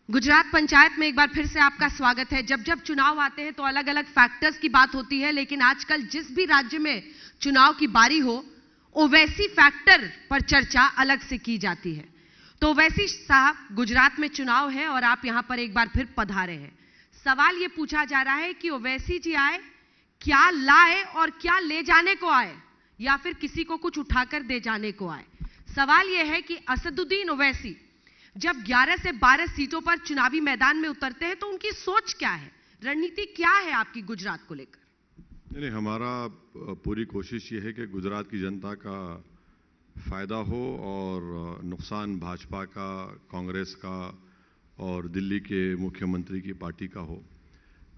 गुजरात पंचायत में एक बार फिर से आपका स्वागत है। जब जब चुनाव आते हैं तो अलग अलग फैक्टर्स की बात होती है, लेकिन आजकल जिस भी राज्य में चुनाव की बारी हो ओवैसी फैक्टर पर चर्चा अलग से की जाती है। तो ओवैसी साहब, गुजरात में चुनाव है और आप यहां पर एक बार फिर पधारे हैं। सवाल यह पूछा जा रहा है कि ओवैसी जी आए, क्या लाए और क्या ले जाने को आए, या फिर किसी को कुछ उठाकर दे जाने को आए। सवाल यह है कि असदुद्दीन ओवैसी जब 11 से 12 सीटों पर चुनावी मैदान में उतरते हैं तो उनकी सोच क्या है, रणनीति क्या है आपकी गुजरात को लेकर? नहीं, हमारा पूरी कोशिश ये है कि गुजरात की जनता का फायदा हो और नुकसान भाजपा का, कांग्रेस का और दिल्ली के मुख्यमंत्री की पार्टी का हो।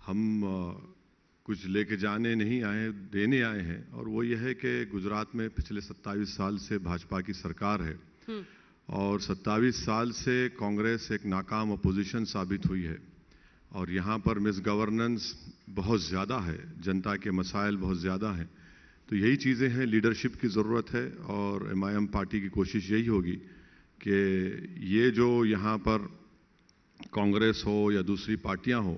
हम कुछ लेके जाने नहीं आए, देने आए हैं। और वो ये है कि गुजरात में पिछले 27 साल से भाजपा की सरकार है और 27 साल से कांग्रेस एक नाकाम अपोजिशन साबित हुई है और यहाँ पर मिस गवर्नेंस बहुत ज़्यादा है, जनता के मसाइल बहुत ज़्यादा हैं। तो यही चीज़ें हैं, लीडरशिप की ज़रूरत है और एमआईएम पार्टी की कोशिश यही होगी कि ये जो यहाँ पर कांग्रेस हो या दूसरी पार्टियाँ हो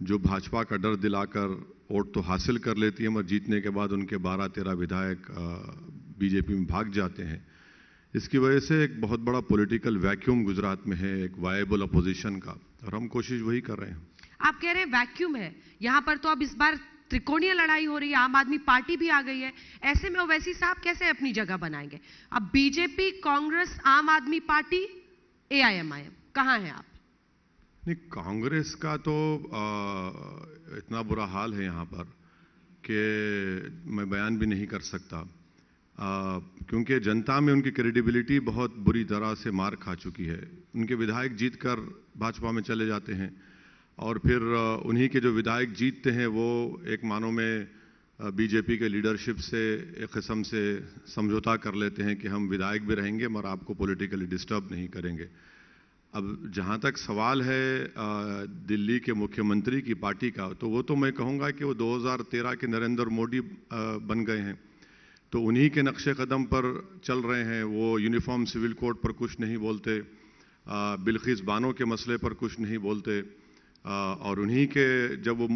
जो भाजपा का डर दिलाकर वोट तो हासिल कर लेती हैं मगर जीतने के बाद उनके 12-13 विधायक बीजेपी में भाग जाते हैं। इसकी वजह से एक बहुत बड़ा पॉलिटिकल वैक्यूम गुजरात में है, एक वायबल अपोजिशन का, और हम कोशिश वही कर रहे हैं। आप कह रहे हैं वैक्यूम है, यहां पर तो अब इस बार त्रिकोणीय लड़ाई हो रही है, आम आदमी पार्टी भी आ गई है। ऐसे में ओवैसी साहब कैसे अपनी जगह बनाएंगे? अब बीजेपी, कांग्रेस, आम आदमी पार्टी, एआईएमआईएम, कहां हैं आप? नहीं, कांग्रेस का तो इतना बुरा हाल है यहाँ पर कि मैं बयान भी नहीं कर सकता, क्योंकि जनता में उनकी क्रेडिबिलिटी बहुत बुरी तरह से मार खा चुकी है। उनके विधायक जीतकर भाजपा में चले जाते हैं और फिर उन्हीं के जो विधायक जीतते हैं वो एक मानो में बीजेपी के लीडरशिप से एक किस्म से समझौता कर लेते हैं कि हम विधायक भी रहेंगे मगर आपको पॉलिटिकली डिस्टर्ब नहीं करेंगे। अब जहाँ तक सवाल है दिल्ली के मुख्यमंत्री की पार्टी का, तो वो तो मैं कहूँगा कि वो 2013 के नरेंद्र मोदी बन गए हैं, तो उन्हीं के नक्शे कदम पर चल रहे हैं। वो यूनिफॉर्म सिविल कोड पर कुछ नहीं बोलते, बिल्किस बानो के मसले पर कुछ नहीं बोलते, और उन्हीं के जब वो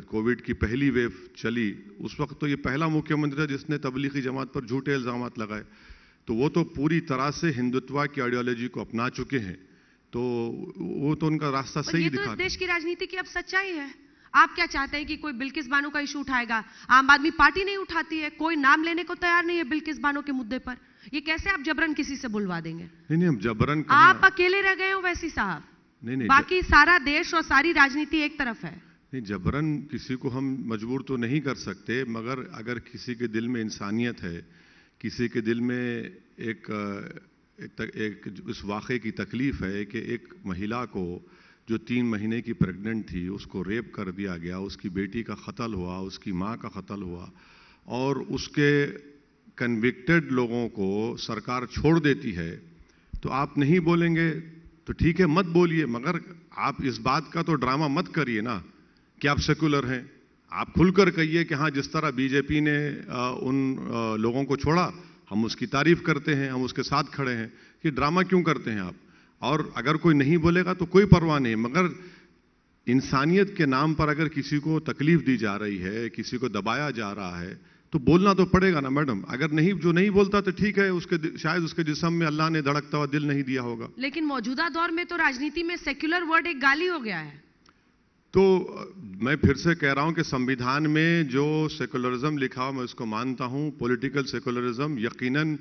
कोविड की पहली वेव चली उस वक्त तो ये पहला मुख्यमंत्री था जिसने तबलीगी जमात पर झूठे इल्जामात लगाए। तो वो तो पूरी तरह से हिंदुत्व की आइडियोलॉजी को अपना चुके हैं, तो वो तो उनका रास्ता सही दिखा। देश की राजनीति की अब सच्चाई है। आप क्या चाहते हैं कि कोई बिल्किस बानो का इशू उठाएगा? आम आदमी पार्टी नहीं उठाती है, कोई नाम लेने को तैयार नहीं है बिल्किस बानो के मुद्दे पर। ये कैसे आप जबरन किसी से बुलवा देंगे? नहीं, हम जबरन आप अकेले रह गए हो वैसी साहब, नहीं, बाकी सारा देश और सारी राजनीति एक तरफ है। नहीं, जबरन किसी को हम मजबूर तो नहीं कर सकते, मगर अगर किसी के दिल में इंसानियत है, किसी के दिल में एक इस वाक़े की तकलीफ है कि एक महिला को जो 3 महीने की प्रेग्नेंट थी उसको रेप कर दिया गया, उसकी बेटी का कत्ल हुआ, उसकी माँ का कत्ल हुआ और उसके कन्विक्टेड लोगों को सरकार छोड़ देती है, तो आप नहीं बोलेंगे तो ठीक है, मत बोलिए, मगर आप इस बात का तो ड्रामा मत करिए ना कि आप सेकुलर हैं। आप खुलकर कहिए कि हाँ, जिस तरह बीजेपी ने उन लोगों को छोड़ा हम उसकी तारीफ करते हैं, हम उसके साथ खड़े हैं। कि ड्रामा क्यों करते हैं आप? और अगर कोई नहीं बोलेगा तो कोई परवाह नहीं, मगर इंसानियत के नाम पर अगर किसी को तकलीफ दी जा रही है, किसी को दबाया जा रहा है, तो बोलना तो पड़ेगा ना मैडम। अगर नहीं, जो नहीं बोलता तो ठीक है, उसके शायद उसके जिस्म में अल्लाह ने धड़कता हुआ दिल नहीं दिया होगा। लेकिन मौजूदा दौर में तो राजनीति में सेक्युलर वर्ड एक गाली हो गया है। तो मैं फिर से कह रहा हूं कि संविधान में जो सेकुलरिज्म लिखा हुआ मैं उसको मानता हूं। पॉलिटिकल सेकुलरिज्म यकीनन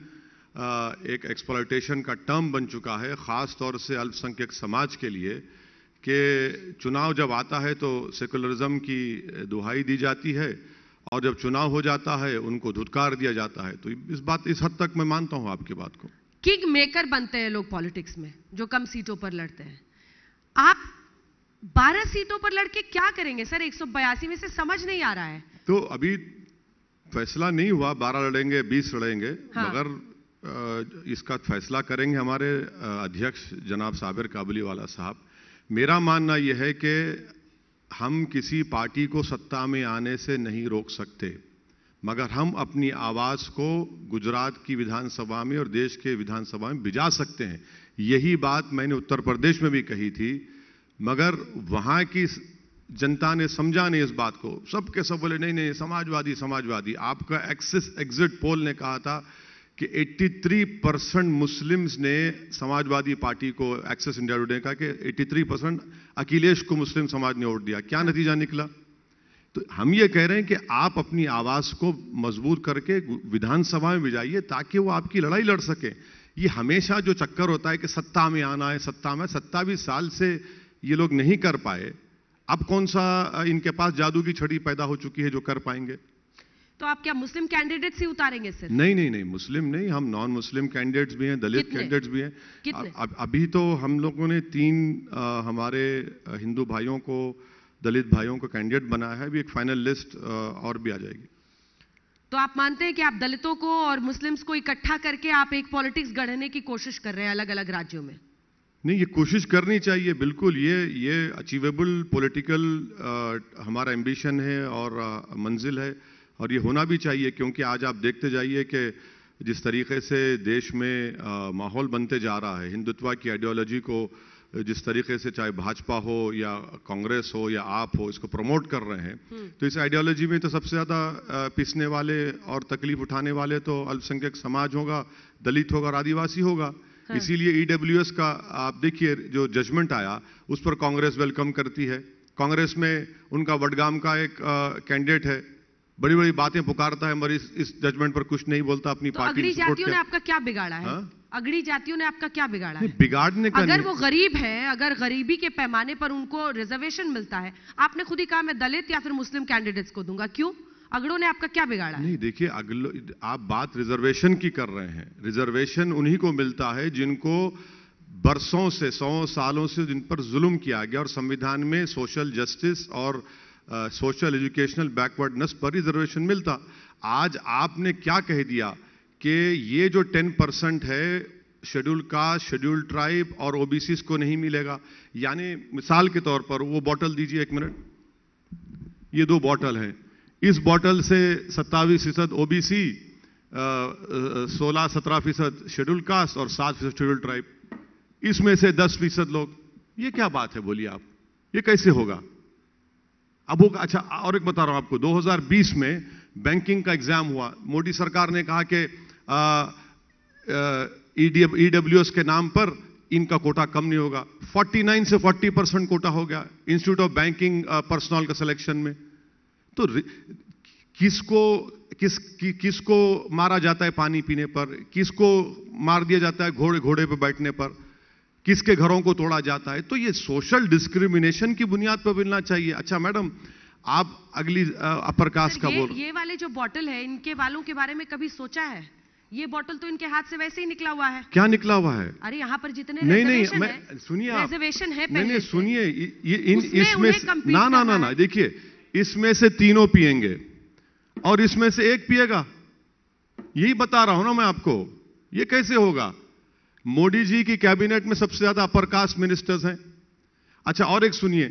एक एक्सप्लॉयटेशन का टर्म बन चुका है, खास तौर से अल्पसंख्यक समाज के लिए, कि चुनाव जब आता है तो सेकुलरिज्म की दुहाई दी जाती है और जब चुनाव हो जाता है उनको धुतकार दिया जाता है। तो इस हद तक मैं मानता हूं आपकी बात को। किंग मेकर बनते हैं लोग पॉलिटिक्स में जो कम सीटों पर लड़ते हैं। आप 12 सीटों पर लड़के क्या करेंगे सर? 182 में से समझ नहीं आ रहा है। तो अभी फैसला नहीं हुआ, 12 लड़ेंगे 20 लड़ेंगे, हाँ। मगर इसका फैसला करेंगे हमारे अध्यक्ष जनाब साबिर काबुलीवाला साहब। मेरा मानना यह है कि हम किसी पार्टी को सत्ता में आने से नहीं रोक सकते, मगर हम अपनी आवाज को गुजरात की विधानसभा में और देश के विधानसभा में भिजा सकते हैं। यही बात मैंने उत्तर प्रदेश में भी कही थी। मगर वहां की जनता ने समझा नहीं इस बात को। सबके सब बोले नहीं नहीं समाजवादी समाजवादी। आपका एग्जिट पोल ने कहा था कि 83% मुस्लिम्स ने समाजवादी पार्टी को, एक्सेस इंडिया टुडे ने कहा कि 83% अखिलेश को मुस्लिम समाज ने वोट दिया। क्या नतीजा निकला? तो हम ये कह रहे हैं कि आप अपनी आवाज को मजबूत करके विधानसभा में भी जाइए ताकि वो आपकी लड़ाई लड़ सके। ये हमेशा जो चक्कर होता है कि सत्ता में आना है, सत्ता में 27 साल से ये लोग नहीं कर पाए, अब कौन सा इनके पास जादू की छड़ी पैदा हो चुकी है जो कर पाएंगे? तो आप क्या मुस्लिम कैंडिडेट्स ही उतारेंगे सिर्फ? नहीं नहीं नहीं, मुस्लिम नहीं, हम नॉन मुस्लिम कैंडिडेट्स भी हैं, दलित कैंडिडेट्स भी हैं। कितने? अभी तो हम लोगों ने 3 हमारे हिंदू भाइयों को, दलित भाइयों को कैंडिडेट बनाया है। अभी एक फाइनल लिस्ट और भी आ जाएगी। तो आप मानते हैं कि आप दलितों को और मुस्लिम्स को इकट्ठा करके आप एक पॉलिटिक्स गढ़ने की कोशिश कर रहे हैं अलग अलग राज्यों में? नहीं, ये कोशिश करनी चाहिए बिल्कुल। ये अचीवेबल पॉलिटिकल हमारा एम्बिशन है और मंजिल है, और ये होना भी चाहिए। क्योंकि आज आप देखते जाइए कि जिस तरीके से देश में माहौल बनते जा रहा है, हिंदुत्व की आइडियोलॉजी को जिस तरीके से चाहे भाजपा हो या कांग्रेस हो या आप हो, इसको प्रमोट कर रहे हैं, तो इस आइडियोलॉजी में तो सबसे ज्यादा पिसने वाले और तकलीफ उठाने वाले तो अल्पसंख्यक समाज होगा, दलित होगा और आदिवासी होगा। हाँ। इसीलिए ईडब्ल्यूएस का आप देखिए जो जजमेंट आया उस पर कांग्रेस वेलकम करती है। कांग्रेस में उनका वडगाम का एक कैंडिडेट है, बड़ी बड़ी बातें पुकारता है, मगर इस जजमेंट पर कुछ नहीं बोलता अपनी तो पार्टी। अगड़ी जातियों ने आपका क्या बिगाड़ा है? हाँ? अगड़ी जातियों ने आपका क्या बिगाड़ा है? बिगाड़ने का अगर वो गरीब है, अगर गरीबी के पैमाने पर उनको रिजर्वेशन मिलता है, आपने खुद ही कहा मैं दलित या फिर मुस्लिम कैंडिडेट्स को दूंगा, क्यों? अगड़ों ने आपका क्या बिगाड़ा है? नहीं देखिए, आप बात रिजर्वेशन की कर रहे हैं। रिजर्वेशन उन्हीं को मिलता है जिनको बरसों से, 100 सालों से जिन पर जुल्म किया गया, और संविधान में सोशल जस्टिस और सोशल एजुकेशनल बैकवर्डनेस पर रिजर्वेशन मिलता। आज आपने क्या कह दिया कि ये जो 10% है शेड्यूल कास्ट, शेड्यूल ट्राइब और ओबीसी को नहीं मिलेगा। यानी मिसाल के तौर पर वो बॉटल दीजिए, 1 मिनट, ये 2 बॉटल हैं। इस बॉटल से 27% ओबीसी, 16-17% शेड्यूल कास्ट और 7% शेड्यूल ट्राइब, इसमें से 10% लोग। ये क्या बात है बोलिए आप, ये कैसे होगा? अब वो अच्छा, और एक बता रहा हूं आपको, 2020 में बैंकिंग का एग्जाम हुआ। मोदी सरकार ने कहा कि ईडब्ल्यूएस के नाम पर इनका कोटा कम नहीं होगा। 49 से 40% कोटा हो गया इंस्टीट्यूट ऑफ बैंकिंग पर्सनल का सिलेक्शन में। तो किसको मारा जाता है पानी पीने पर, किसको मार दिया जाता है घोड़े पे बैठने पर, किसके घरों को तोड़ा जाता है? तो ये सोशल डिस्क्रिमिनेशन की बुनियाद पर मिलना चाहिए। अच्छा मैडम, आप अगली अपर कास्ट का बोल, ये वाले जो बॉटल है, इनके वालों के बारे में कभी सोचा है? ये बॉटल तो इनके हाथ से वैसे ही निकला हुआ है। क्या निकला हुआ है? अरे यहाँ पर जितने नहीं, मैं सुनिए, रिजर्वेशन है, नहीं सुनिए, इसमें ना देखिए, इसमें से 3 पिएंगे और इसमें से 1 पिएगा। यही बता रहा हूं ना मैं आपको, ये कैसे होगा? मोदी जी की कैबिनेट में सबसे ज्यादा अपर कास्ट मिनिस्टर्स हैं। अच्छा, और एक सुनिए,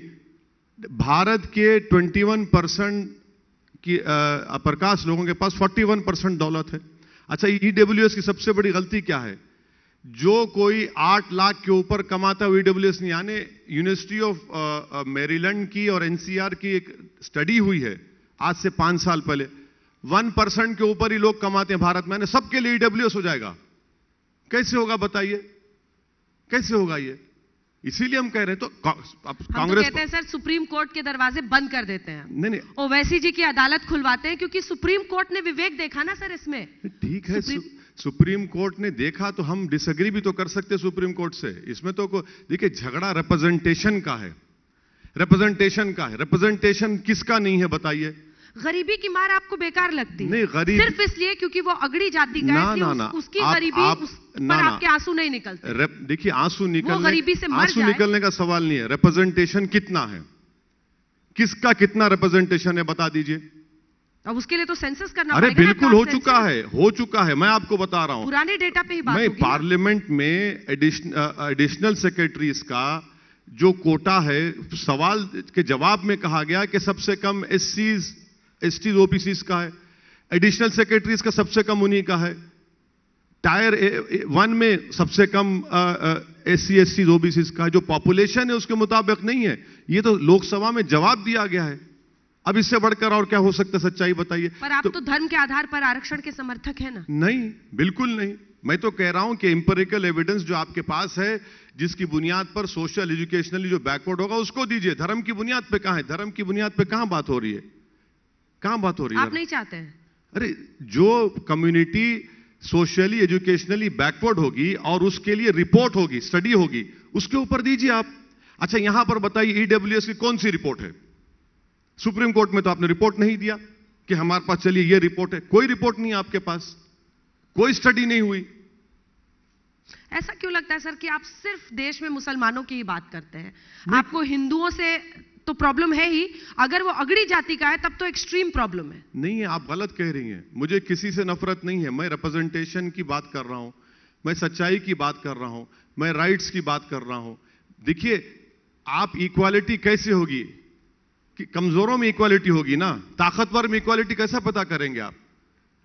भारत के 21% की अपर कास्ट लोगों के पास 41% दौलत है। अच्छा, ईडब्ल्यूएस की सबसे बड़ी गलती क्या है? जो कोई 8 लाख के ऊपर कमाता है ईडब्ल्यूएस नहीं। यानी यूनिवर्सिटी ऑफ मैरीलैंड की और एनसीआर की एक स्टडी हुई है आज से 5 साल पहले, 1% के ऊपर ही लोग कमाते हैं भारत में, सबके लिए ईडब्ल्यूएस हो जाएगा। कैसे होगा बताइए, कैसे होगा ये? इसीलिए हम कह रहे हैं। तो कांग्रेस कहते हैं सर सुप्रीम कोर्ट के दरवाजे बंद कर देते हैं। नहीं, ओवैसी जी की अदालत खुलवाते हैं, क्योंकि सुप्रीम कोर्ट ने विवेक देखा ना सर इसमें। ठीक है, सुप्रीम कोर्ट ने देखा तो हम डिसएग्री भी तो कर सकते हैं सुप्रीम कोर्ट से। इसमें तो देखिए, झगड़ा रिप्रेजेंटेशन का है, रिप्रेजेंटेशन किसका नहीं है बताइए? गरीबी की मार आपको बेकार लगती है? नहीं, गरीब सिर्फ इसलिए क्योंकि वो अगड़ी जाति का है, उसकी गरीबी पर आपके आंसू नहीं निकलते। देखिए, आंसू निकलने का सवाल नहीं है, रिप्रेजेंटेशन कितना है, किसका कितना रिप्रेजेंटेशन है बता दीजिए। अब उसके लिए तो सेंसस करना पड़ेगा। अरे बिल्कुल हो चुका है, मैं आपको बता रहा हूं, पुराने डेटा पे ही बात होगी। पार्लियामेंट में एडिशनल सेक्रेटरीज का जो कोटा है, सवाल के जवाब में कहा गया कि सबसे कम एसटीज ओबीसीज का है, एडिशनल सेक्रेटरीज का सबसे कम उन्हीं का है, टायर 1 में सबसे कम SC SC OBC का जो पॉपुलेशन है उसके मुताबिक नहीं है। ये तो लोकसभा में जवाब दिया गया है। अब इससे बढ़कर और क्या हो सकता है? सच्चाई बताइए। पर आप तो धर्म के आधार पर आरक्षण के समर्थक है ना? नहीं, बिल्कुल नहीं। मैं तो कह रहा हूं कि एम्पिरिकल एविडेंस जो आपके पास है, जिसकी बुनियाद पर सोशल एजुकेशनली जो बैकवर्ड होगा उसको दीजिए। धर्म की बुनियाद पे कहां है? धर्म की बुनियाद पे कहां बात हो रही है? कहां बात हो रही है? आप नहीं चाहते हैं? अरे, जो कम्युनिटी सोशली एजुकेशनली बैकवर्ड होगी और उसके लिए रिपोर्ट होगी, स्टडी होगी, उसके ऊपर दीजिए आप। अच्छा, यहां पर बताइए EWS की कौन सी रिपोर्ट है? सुप्रीम कोर्ट में तो आपने रिपोर्ट नहीं दिया कि हमारे पास चलिए ये रिपोर्ट है। कोई रिपोर्ट नहीं है आपके पास, कोई स्टडी नहीं हुई। ऐसा क्यों लगता है सर कि आप सिर्फ देश में मुसलमानों की ही बात करते हैं? आपको हिंदुओं से तो प्रॉब्लम है ही, अगर वो अगड़ी जाति का है तब तो एक्सट्रीम प्रॉब्लम है। नहीं है, आप गलत कह रही हैं। मुझे किसी से नफरत नहीं है। मैं रिप्रेजेंटेशन की बात कर रहा हूं, मैं सच्चाई की बात कर रहा हूं, मैं राइट्स की बात कर रहा हूं। देखिए, आप इक्वालिटी कैसे होगी कि कमजोरों में इक्वालिटी होगी ना, ताकतवर में इक्वालिटी कैसा पता करेंगे आप?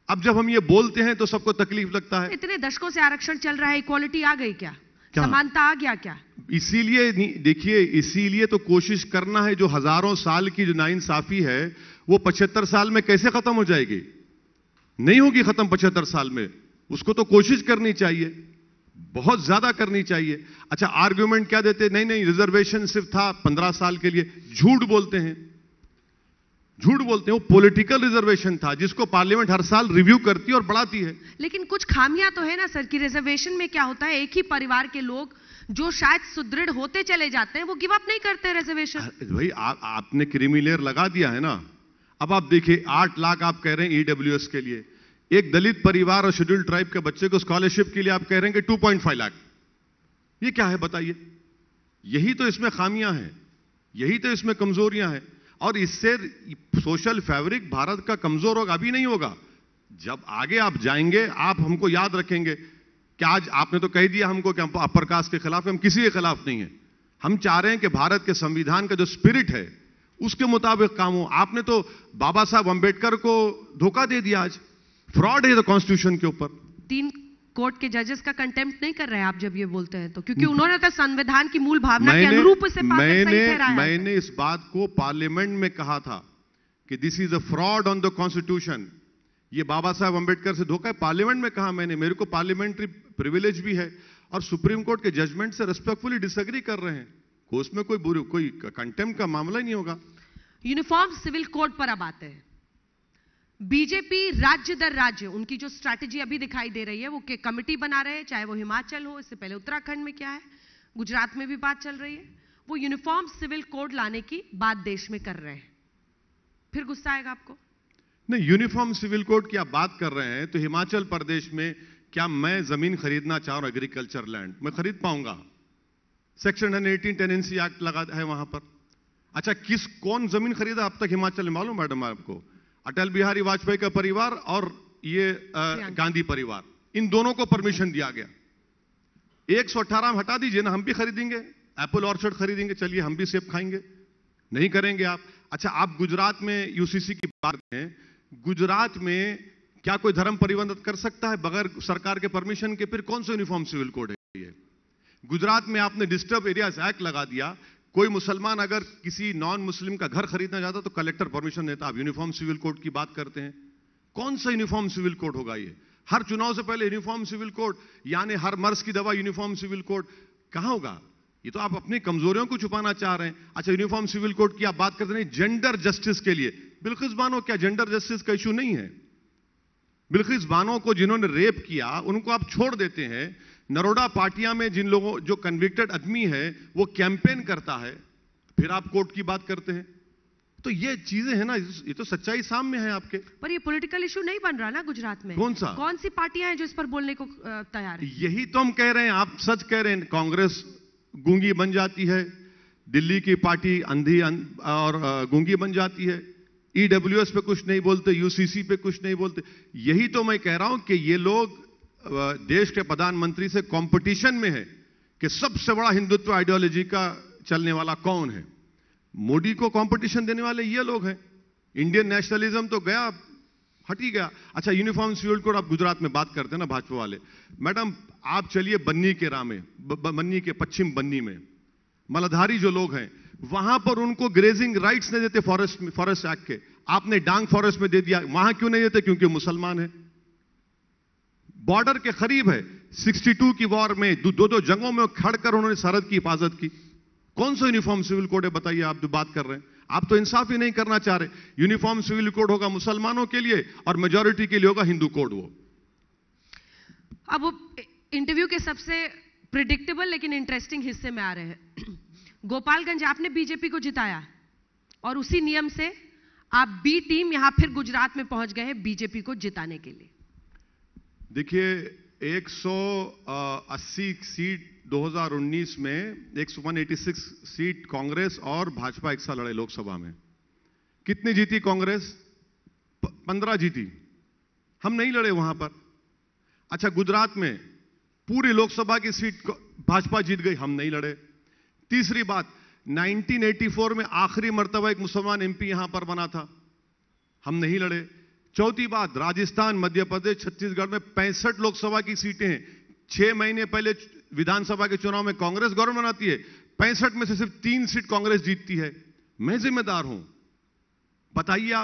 अब जब हम ये बोलते हैं तो सबको तकलीफ लगता है। इतने दशकों से आरक्षण चल रहा है, इक्वालिटी आ गई क्या? समानता आ गया क्या? इसीलिए देखिए, इसीलिए तो कोशिश करना है। जो हजारों साल की जो नाइंसाफी है वो 75 साल में कैसे खत्म हो जाएगी? नहीं होगी खत्म 75 साल में। उसको तो कोशिश करनी चाहिए, बहुत ज्यादा करनी चाहिए। अच्छा, आर्गुमेंट क्या देते? नहीं नहीं, रिजर्वेशन सिर्फ था 15 साल के लिए। झूठ बोलते हैं, झूठ बोलते हैं। वो पॉलिटिकल रिजर्वेशन था जिसको पार्लियामेंट हर साल रिव्यू करती है और बढ़ाती है। लेकिन कुछ खामियां तो है ना सर कि रिजर्वेशन में क्या होता है, एक ही परिवार के लोग जो शायद सुदृढ़ होते चले जाते हैं वो गिव अप नहीं करते रिजर्वेशन। भाई, आपने क्रीमी लेयर लगा दिया है ना। अब आप देखिए, 8 लाख आप कह रहे हैं EWS के लिए। एक दलित परिवार और शेड्यूल्ड ट्राइब के बच्चे को स्कॉलरशिप के लिए आप कह रहे हैं कि 2.5 लाख। ये क्या है बताइए? यही तो इसमें खामियां हैं, यही तो इसमें कमजोरियां हैं। और इससे सोशल फैब्रिक भारत का कमजोर होगा, अभी नहीं होगा। जब आगे आप जाएंगे, आप हमको याद रखेंगे कि आज आपने तो कह दिया हमको कि हम अपर कास्ट के खिलाफ, हम किसी के खिलाफ नहीं है। हम चाह रहे हैं कि भारत के संविधान का जो स्पिरिट है उसके मुताबिक काम हो। आपने तो बाबा साहब अंबेडकर को धोखा दे दिया। आज फ्रॉड है तो कॉन्स्टिट्यूशन के ऊपर। 3 कोर्ट के जजेस का कंटेम्प्ट नहीं कर रहे हैं आप जब ये बोलते हैं तो, क्योंकि उन्होंने तो संविधान की मूल भावना के अनुरूप उसे मैंने इस बात को पार्लियामेंट में कहा था कि this is a fraud on the constitution. ये बाबा साहब अंबेडकर से धोखा है, पार्लियामेंट में कहा मैंने। मेरे को पार्लियामेंट्री प्रिविलेज भी है और सुप्रीम कोर्ट के जजमेंट से रिस्पेक्टफुली डिसएग्री कर रहे हैं। उसमें कोई कंटेम्प्ट का मामला ही नहीं होगा। यूनिफॉर्म सिविल कोड पर अब आते हैं। बीजेपी राज्य दर राज्य उनकी जो स्ट्रैटेजी अभी दिखाई दे रही है, वो के कमिटी बना रहे हैं, चाहे वो हिमाचल हो, इससे पहले उत्तराखंड में क्या है, गुजरात में भी बात चल रही है। वो यूनिफॉर्म सिविल कोड लाने की बात देश में कर रहे हैं। फिर गुस्सा आएगा आपको? नहीं, यूनिफॉर्म सिविल कोड की आप बात कर रहे हैं तो हिमाचल प्रदेश में क्या मैं जमीन खरीदना चाह रहा हूं, एग्रीकल्चर लैंड, मैं खरीद पाऊंगा? सेक्शन 118 टेनेंसी एक्ट लगा है वहां पर। अच्छा, कौन जमीन खरीदा अब तक हिमाचल में मालूम मैडम आपको? अटल बिहारी वाजपेयी का परिवार और ये गांधी परिवार, इन दोनों को परमिशन दिया गया। 118 हटा दीजिए ना, हम भी खरीदेंगे, एप्पल ऑर्चर्ड खरीदेंगे, चलिए हम भी सेब खाएंगे। नहीं करेंगे आप। अच्छा, आप गुजरात में यूसीसी की बात करें, गुजरात में क्या कोई धर्म परिवर्तन कर सकता है बगैर सरकार के परमिशन के? फिर कौन सा यूनिफॉर्म सिविल कोड है ये? गुजरात में आपने डिस्टर्ब एरियाज एक्ट लगा दिया। कोई मुसलमान अगर किसी नॉन मुस्लिम का घर खरीदना चाहता तो कलेक्टर परमिशन देता। आप यूनिफॉर्म सिविल कोड की बात करते हैं। कौन सा यूनिफॉर्म सिविल कोड होगा ये? हर चुनाव से पहले यूनिफॉर्म सिविल कोड, यानी हर मर्ज की दवा यूनिफॉर्म सिविल कोड कहां होगा? ये तो आप अपनी कमजोरियों को छुपाना चाह रहे हैं। अच्छा, यूनिफॉर्म सिविल कोड की आप बात करते नहीं, जेंडर जस्टिस के लिए बिल्किस बानो, क्या जेंडर जस्टिस का इशू नहीं है? बिल्किस बानो को जिन्होंने रेप किया उनको आप छोड़ देते हैं। नरोडा पाटिया में जिन लोगों, जो कन्विक्टेड आदमी है वो कैंपेन करता है, फिर आप कोर्ट की बात करते हैं। तो ये चीजें हैं ना, ये तो सच्चाई सामने है आपके। पर ये पॉलिटिकल इशू नहीं बन रहा ना गुजरात में? कौन सा? कौन सी पार्टियां हैं जो इस पर बोलने को तैयार है? यही तो हम कह रहे हैं, आप सच कह रहे हैं। कांग्रेस गूंगी बन जाती है, दिल्ली की पार्टी अंधी और गूंगी बन जाती है। EWS पे कुछ नहीं बोलते, UCC पे कुछ नहीं बोलते। यही तो मैं कह रहा हूं कि ये लोग देश के प्रधानमंत्री से कंपटीशन में है कि सबसे बड़ा हिंदुत्व आइडियोलॉजी का चलने वाला कौन है। मोदी को कंपटीशन देने वाले ये लोग हैं। इंडियन नेशनलिज्म तो गया हट ही गया। अच्छा, यूनिफॉर्म सिविल कोड आप गुजरात में बात करते हैं ना भाजपा वाले, मैडम आप चलिए बन्नी के राह में, बन्नी के पश्चिम बन्नी में मलाधारी जो लोग हैं वहां पर उनको ग्रेजिंग राइट्स नहीं देते फॉरेस्ट एक्ट के, आपने डांग फॉरेस्ट में दे दिया। वहां क्यों नहीं देते? क्योंकि मुसलमान है, बॉर्डर के करीब है। 62 की वॉर में दो जंगों में खड़कर उन्होंने सरहद की हिफाजत की। कौन सा यूनिफॉर्म सिविल कोड है बताइए? आप जो बात कर रहे हैं, आप तो इंसाफ ही नहीं करना चाह रहे। यूनिफॉर्म सिविल कोड होगा मुसलमानों के लिए और मेजॉरिटी के लिए होगा हिंदू कोड। वो अब इंटरव्यू के सबसे प्रिडिक्टेबल लेकिन इंटरेस्टिंग हिस्से में आ रहे हैं। गोपालगंज आपने बीजेपी को जिताया और उसी नियम से आप बी टीम यहां फिर गुजरात में पहुंच गए हैं बीजेपी को जिताने के लिए। देखिए 180 सीट 2019 में 186 सीट कांग्रेस और भाजपा एक साथ लड़े लोकसभा में। कितनी जीती कांग्रेस? 15 जीती। हम नहीं लड़े वहां पर। अच्छा, गुजरात में पूरी लोकसभा की सीट भाजपा जीत गई, हम नहीं लड़े। तीसरी बात, 1984 में आखिरी मर्तबा एक मुसलमान एमपी यहां पर बना था, हम नहीं लड़े। चौथी बात, राजस्थान, मध्य प्रदेश, छत्तीसगढ़ में 65 लोकसभा की सीटें हैं। 6 महीने पहले विधानसभा के चुनाव में कांग्रेस गवर्नमेंट बनाती है, 65 में से सिर्फ 3 सीट कांग्रेस जीतती है। मैं जिम्मेदार हूं। बताइए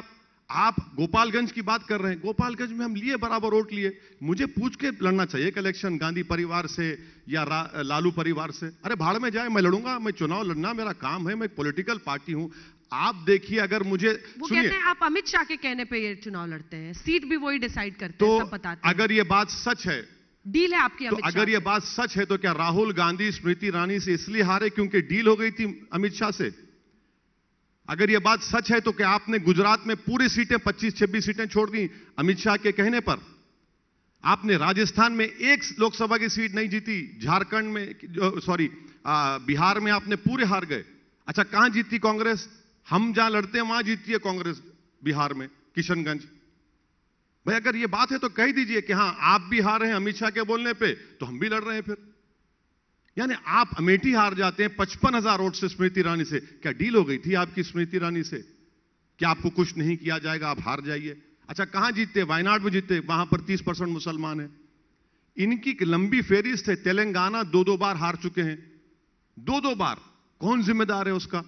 आप गोपालगंज की बात कर रहे हैं, गोपालगंज में हम लिए बराबर वोट लिए। मुझे पूछ के लड़ना चाहिए इलेक्शन गांधी परिवार से या लालू परिवार से। अरे भाड़ में जाए, मैं लड़ूंगा, मैं चुनाव लड़ना मेरा काम है, मैं पॉलिटिकल पार्टी हूं। आप देखिए, अगर मुझे वो कहते हैं आप अमित शाह के कहने पे ये चुनाव लड़ते हैं, सीट भी वही डिसाइड करते हैं, सब बताते हैं। अगर ये बात सच है, डील है आपकी अमित शाह। अगर ये बात सच है तो क्या राहुल गांधी स्मृति ईरानी से इसलिए हारे क्योंकि डील हो गई थी अमित शाह से? अगर ये बात सच है तो क्या आपने गुजरात में पूरी सीटें 25-26 सीटें छोड़ दी अमित शाह के कहने पर? आपने राजस्थान में एक लोकसभा की सीट नहीं जीती, झारखंड में बिहार में आपने पूरे हार गए। अच्छा, कहां जीती कांग्रेस? हम जहां लड़ते हैं वहां जीतती है कांग्रेस, बिहार में किशनगंज। भाई अगर ये बात है तो कह दीजिए कि हां आप भी हार रहे हैं अमित शाह के बोलने पे, तो हम भी लड़ रहे हैं फिर। यानी आप अमेठी हार जाते हैं 55,000 वोट से स्मृति ईरानी से। क्या डील हो गई थी आपकी स्मृति ईरानी से? क्या आपको कुछ नहीं किया जाएगा, आप हार जाइए? अच्छा, कहां जीतते? वायनाड में जीतते, वहां पर 30% मुसलमान है। इनकी लंबी फेरिस्त है। तेलंगाना 2 बार हार चुके हैं, 2 बार। कौन जिम्मेदार है उसका?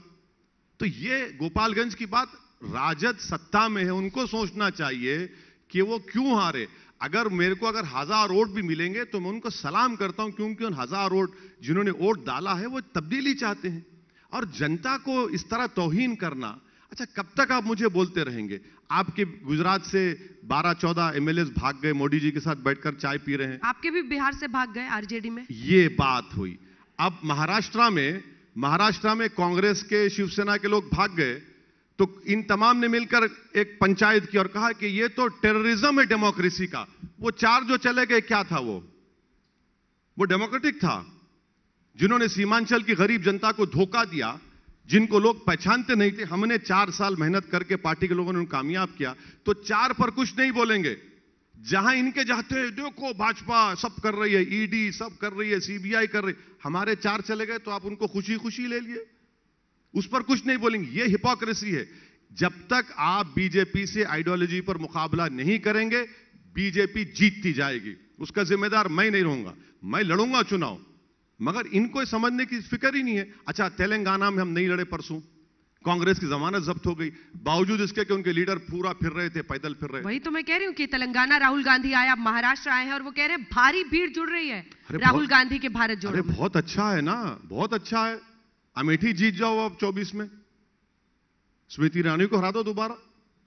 तो ये गोपालगंज की बात, राजद सत्ता में है, उनको सोचना चाहिए कि वो क्यों हारे। अगर मेरे को 1000 वोट भी मिलेंगे तो मैं उनको सलाम करता हूं, क्योंकि उन 1000 वोट जिन्होंने वोट डाला है वो तब्दीली चाहते हैं। और जनता को इस तरह तौहीन करना, अच्छा कब तक आप मुझे बोलते रहेंगे? आपके गुजरात से 12-14 एमएलए भाग गए, मोदी जी के साथ बैठकर चाय पी रहे हैं। आपके भी बिहार से भाग गए आरजेडी में, ये बात हुई। अब महाराष्ट्र में कांग्रेस के, शिवसेना के लोग भाग गए, तो इन तमाम ने मिलकर एक पंचायत की और कहा कि ये तो टेररिज्म है डेमोक्रेसी का। वो 4 जो चले गए, क्या था वो डेमोक्रेटिक था? जिन्होंने सीमांचल की गरीब जनता को धोखा दिया, जिनको लोग पहचानते नहीं थे, हमने 4 साल मेहनत करके पार्टी के लोगों ने उनको कामयाब किया, तो 4 पर कुछ नहीं बोलेंगे। जहां इनके जाते हैं, देखो भाजपा सब कर रही है, ईडी सब कर रही है, सीबीआई कर रही, हमारे 4 चले गए तो आप उनको खुशी खुशी ले लिए, उस पर कुछ नहीं बोलेंगे। ये हिपोक्रेसी है। जब तक आप बीजेपी से आइडियोलॉजी पर मुकाबला नहीं करेंगे, बीजेपी जीतती जाएगी। उसका जिम्मेदार मैं नहीं रहूंगा, मैं लड़ूंगा चुनाव, मगर इनको समझने की फिक्र ही नहीं है। अच्छा, तेलंगाना में हम नहीं लड़े, परसों कांग्रेस की जमानत जब्त हो गई, बावजूद इसके कि उनके लीडर पूरा फिर रहे थे, पैदल फिर रहे। वही तो मैं कह रही हूं कि तेलंगाना राहुल गांधी आए, अब महाराष्ट्र आए हैं और वो कह रहे हैं भारी भीड़ जुड़ रही है राहुल गांधी के भारत जोड़ो। अरे बहुत अच्छा है ना, बहुत अच्छा है। अमेठी जीत जाओ अब 24 में, स्मृति ईरानी को हरा दो, दोबारा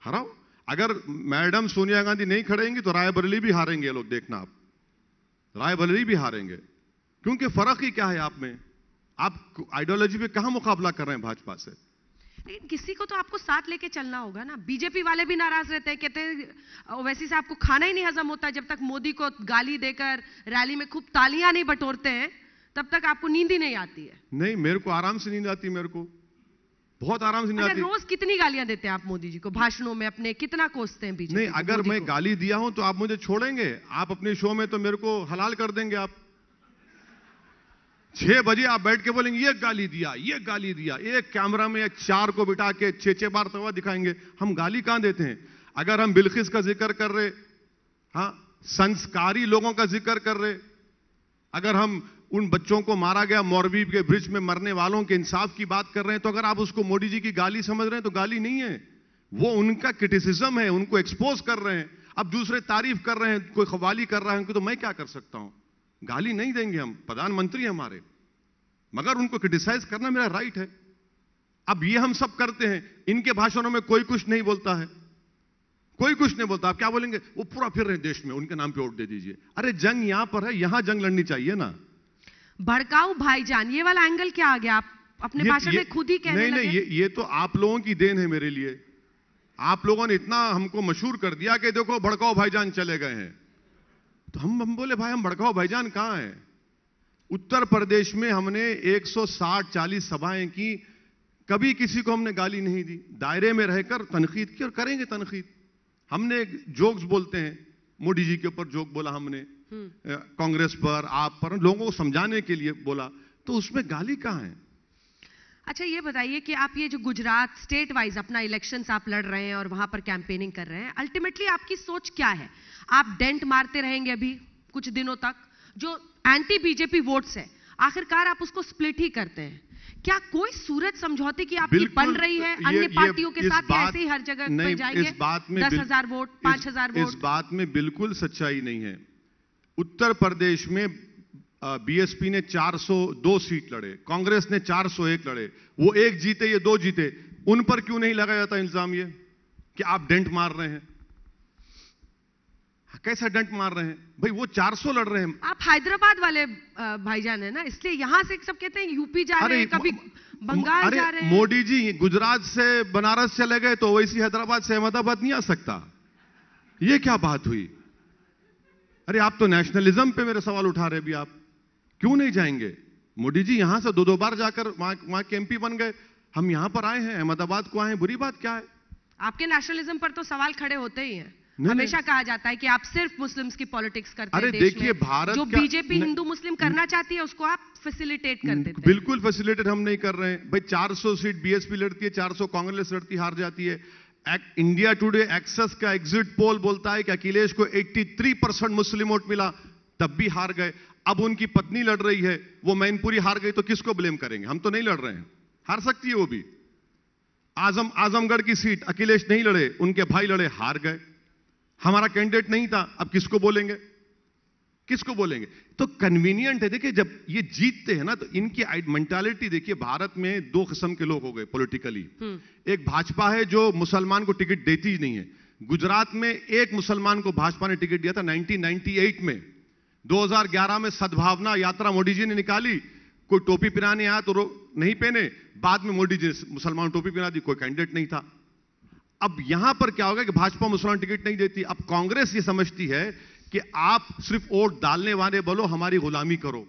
हराओ। अगर मैडम सोनिया गांधी नहीं खड़ेंगी तो रायबरेली भी हारेंगे लोग, देखना आप, रायबरेली भी हारेंगे। क्योंकि फर्क ही क्या है आप में? आप आइडियोलॉजी पे कहां मुकाबला कर रहे हैं भाजपा से? लेकिन किसी को तो आपको साथ लेके चलना होगा ना। बीजेपी वाले भी नाराज रहते हैं, कहते हैं ओवैसी से आपको खाना ही नहीं हजम होता, जब तक मोदी को गाली देकर रैली में खूब तालियां नहीं बटोरते हैं तब तक आपको नींद ही नहीं आती है। नहीं, मेरे को आराम से नींद आती, मेरे को बहुत आराम से नींद आती। रोज कितनी गालियां देते हैं आप मोदी जी को भाषणों में अपने, कितना कोसते हैं बीजेपी? नहीं, अगर मैं गाली दिया हूं तो आप मुझे छोड़ेंगे? आप अपने शो में तो मेरे को हलाल कर देंगे। आप 6 बजे आप बैठ के बोलेंगे ये गाली दिया, ये गाली दिया, एक कैमरा में 4 को बिठा के 6 बार तवा दिखाएंगे। हम गाली कहां देते हैं? अगर हम बिल्किस का जिक्र कर रहे, हाँ, संस्कारी लोगों का जिक्र कर रहे, अगर हम उन बच्चों को मारा गया मोरबी के ब्रिज में मरने वालों के इंसाफ की बात कर रहे हैं, तो अगर आप उसको मोदी जी की गाली समझ रहे हैं तो गाली नहीं है, वो उनका क्रिटिसिज्म है, उनको एक्सपोज कर रहे हैं। अब दूसरे तारीफ कर रहे हैं, कोई खवाली कर रहा है उनको, तो मैं क्या कर सकता हूं? गाली नहीं देंगे हम, प्रधानमंत्री हमारे, मगर उनको क्रिटिसाइज करना मेरा राइट है। अब ये हम सब करते हैं, इनके भाषणों में कोई कुछ नहीं बोलता है, कोई कुछ नहीं बोलता। आप क्या बोलेंगे? वो पूरा फिर रहे देश में, उनके नाम पे वोट दे दीजिए। अरे जंग यहां पर है, यहां जंग लड़नी चाहिए ना। भड़काऊ भाईजान, ये वाला एंगल क्या आ गया? आप अपने भाषण में खुद ही कहने लगे। नहीं, ये तो आप लोगों की देन है मेरे लिए। आप लोगों ने इतना हमको मशहूर कर दिया कि देखो भड़काऊ भाईजान चले गए हैं, तो हम बोले भाई हम भड़काऊ भाईजान कहां है? उत्तर प्रदेश में हमने 160-40 सभाएं की, कभी किसी को हमने गाली नहीं दी, दायरे में रहकर तनकीद की और करेंगे तनकीद। हमने जोक्स बोलते हैं, मोदी जी के ऊपर जोक बोला हमने, कांग्रेस पर, आप पर, लोगों को समझाने के लिए बोला, तो उसमें गाली कहां है? अच्छा ये बताइए कि आप ये जो गुजरात स्टेट वाइज अपना इलेक्शंस आप लड़ रहे हैं और वहां पर कैंपेनिंग कर रहे हैं, अल्टीमेटली आपकी सोच क्या है? आप डेंट मारते रहेंगे अभी कुछ दिनों तक, जो एंटी बीजेपी वोट्स है आखिरकार आप उसको स्प्लिट ही करते हैं। क्या कोई सूरत समझौते की आपकी बन रही है अन्य पार्टियों के साथ, या ऐसे ही हर जगह पर जाएंगे? इस बात में 10,000 वोट, 5,000 वोट? इस बात में बिल्कुल सच्चाई नहीं है। उत्तर प्रदेश में बीएसपी ने 402 सीट लड़े, कांग्रेस ने 401 लड़े, वो एक जीते, ये 2 जीते। उन पर क्यों नहीं लगाया जाता इल्जाम ये कि आप डेंट मार रहे हैं? कैसा डेंट मार रहे हैं भाई? वो 400 लड़ रहे हैं। आप हैदराबाद वाले भाईजान है ना, इसलिए यहां से सब कहते हैं यूपी जा रहे हैं, कभी बंगाल जा रहे हैं। मोदी जी गुजरात से बनारस चले गए तो वैसी हैदराबाद से अहमदाबाद नहीं आ सकता? ये क्या बात हुई? अरे आप तो नेशनलिज्म पे मेरे सवाल उठा रहे भी, आप क्यों नहीं जाएंगे? मोदी जी यहां से 2-2 बार जाकर वहां के एमपी बन गए, हम यहां पर आए हैं, अहमदाबाद को आए हैं, बुरी बात क्या है? आपके नेशनलिज्म पर तो सवाल खड़े होते ही हैं। हमेशा कहा जाता है कि आप सिर्फ मुस्लिम्स की पॉलिटिक्स करते हैं। अरे देखिए, भारत जो बीजेपी हिंदू मुस्लिम करना चाहती है उसको आप फैसिलिटेट कर देते हैं। बिल्कुल फैसिलिटेट हम नहीं कर रहे हैं भाई। 400 सीट बीएसपी लड़ती है, 400 कांग्रेस लड़ती, हार जाती है। इंडिया टुडे एक्सेस का एग्जिट पोल बोलता है कि अखिलेश को 83% मुस्लिम वोट मिला, तब भी हार गए। अब उनकी पत्नी लड़ रही है, वो मैनपुरी हार गई, तो किसको ब्लेम करेंगे? हम तो नहीं लड़ रहे हैं, हार सकती है वो भी। आजमगढ़ की सीट अखिलेश नहीं लड़े, उनके भाई लड़े, हार गए। हमारा कैंडिडेट नहीं था, अब किसको बोलेंगे? किसको बोलेंगे? तो कन्वीनियंट है। देखिए जब ये जीतते हैं ना, तो इनकी मेंटालिटी देखिए। भारत में 2 किस्म के लोग हो गए पॉलिटिकली। एक भाजपा है जो मुसलमान को टिकट देती ही नहीं है। गुजरात में एक मुसलमान को भाजपा ने टिकट दिया था 1998 में। 2011 में सद्भावना यात्रा मोदी जी ने निकाली, कोई टोपी पहनाने आया तो नहीं पहने, बाद में मोदी जी ने मुसलमान टोपी पहना दी, कोई कैंडिडेट नहीं था। अब यहां पर क्या होगा कि भाजपा मुसलमान टिकट नहीं देती। अब कांग्रेस ये समझती है कि आप सिर्फ वोट डालने वाले बोलो, हमारी गुलामी करो,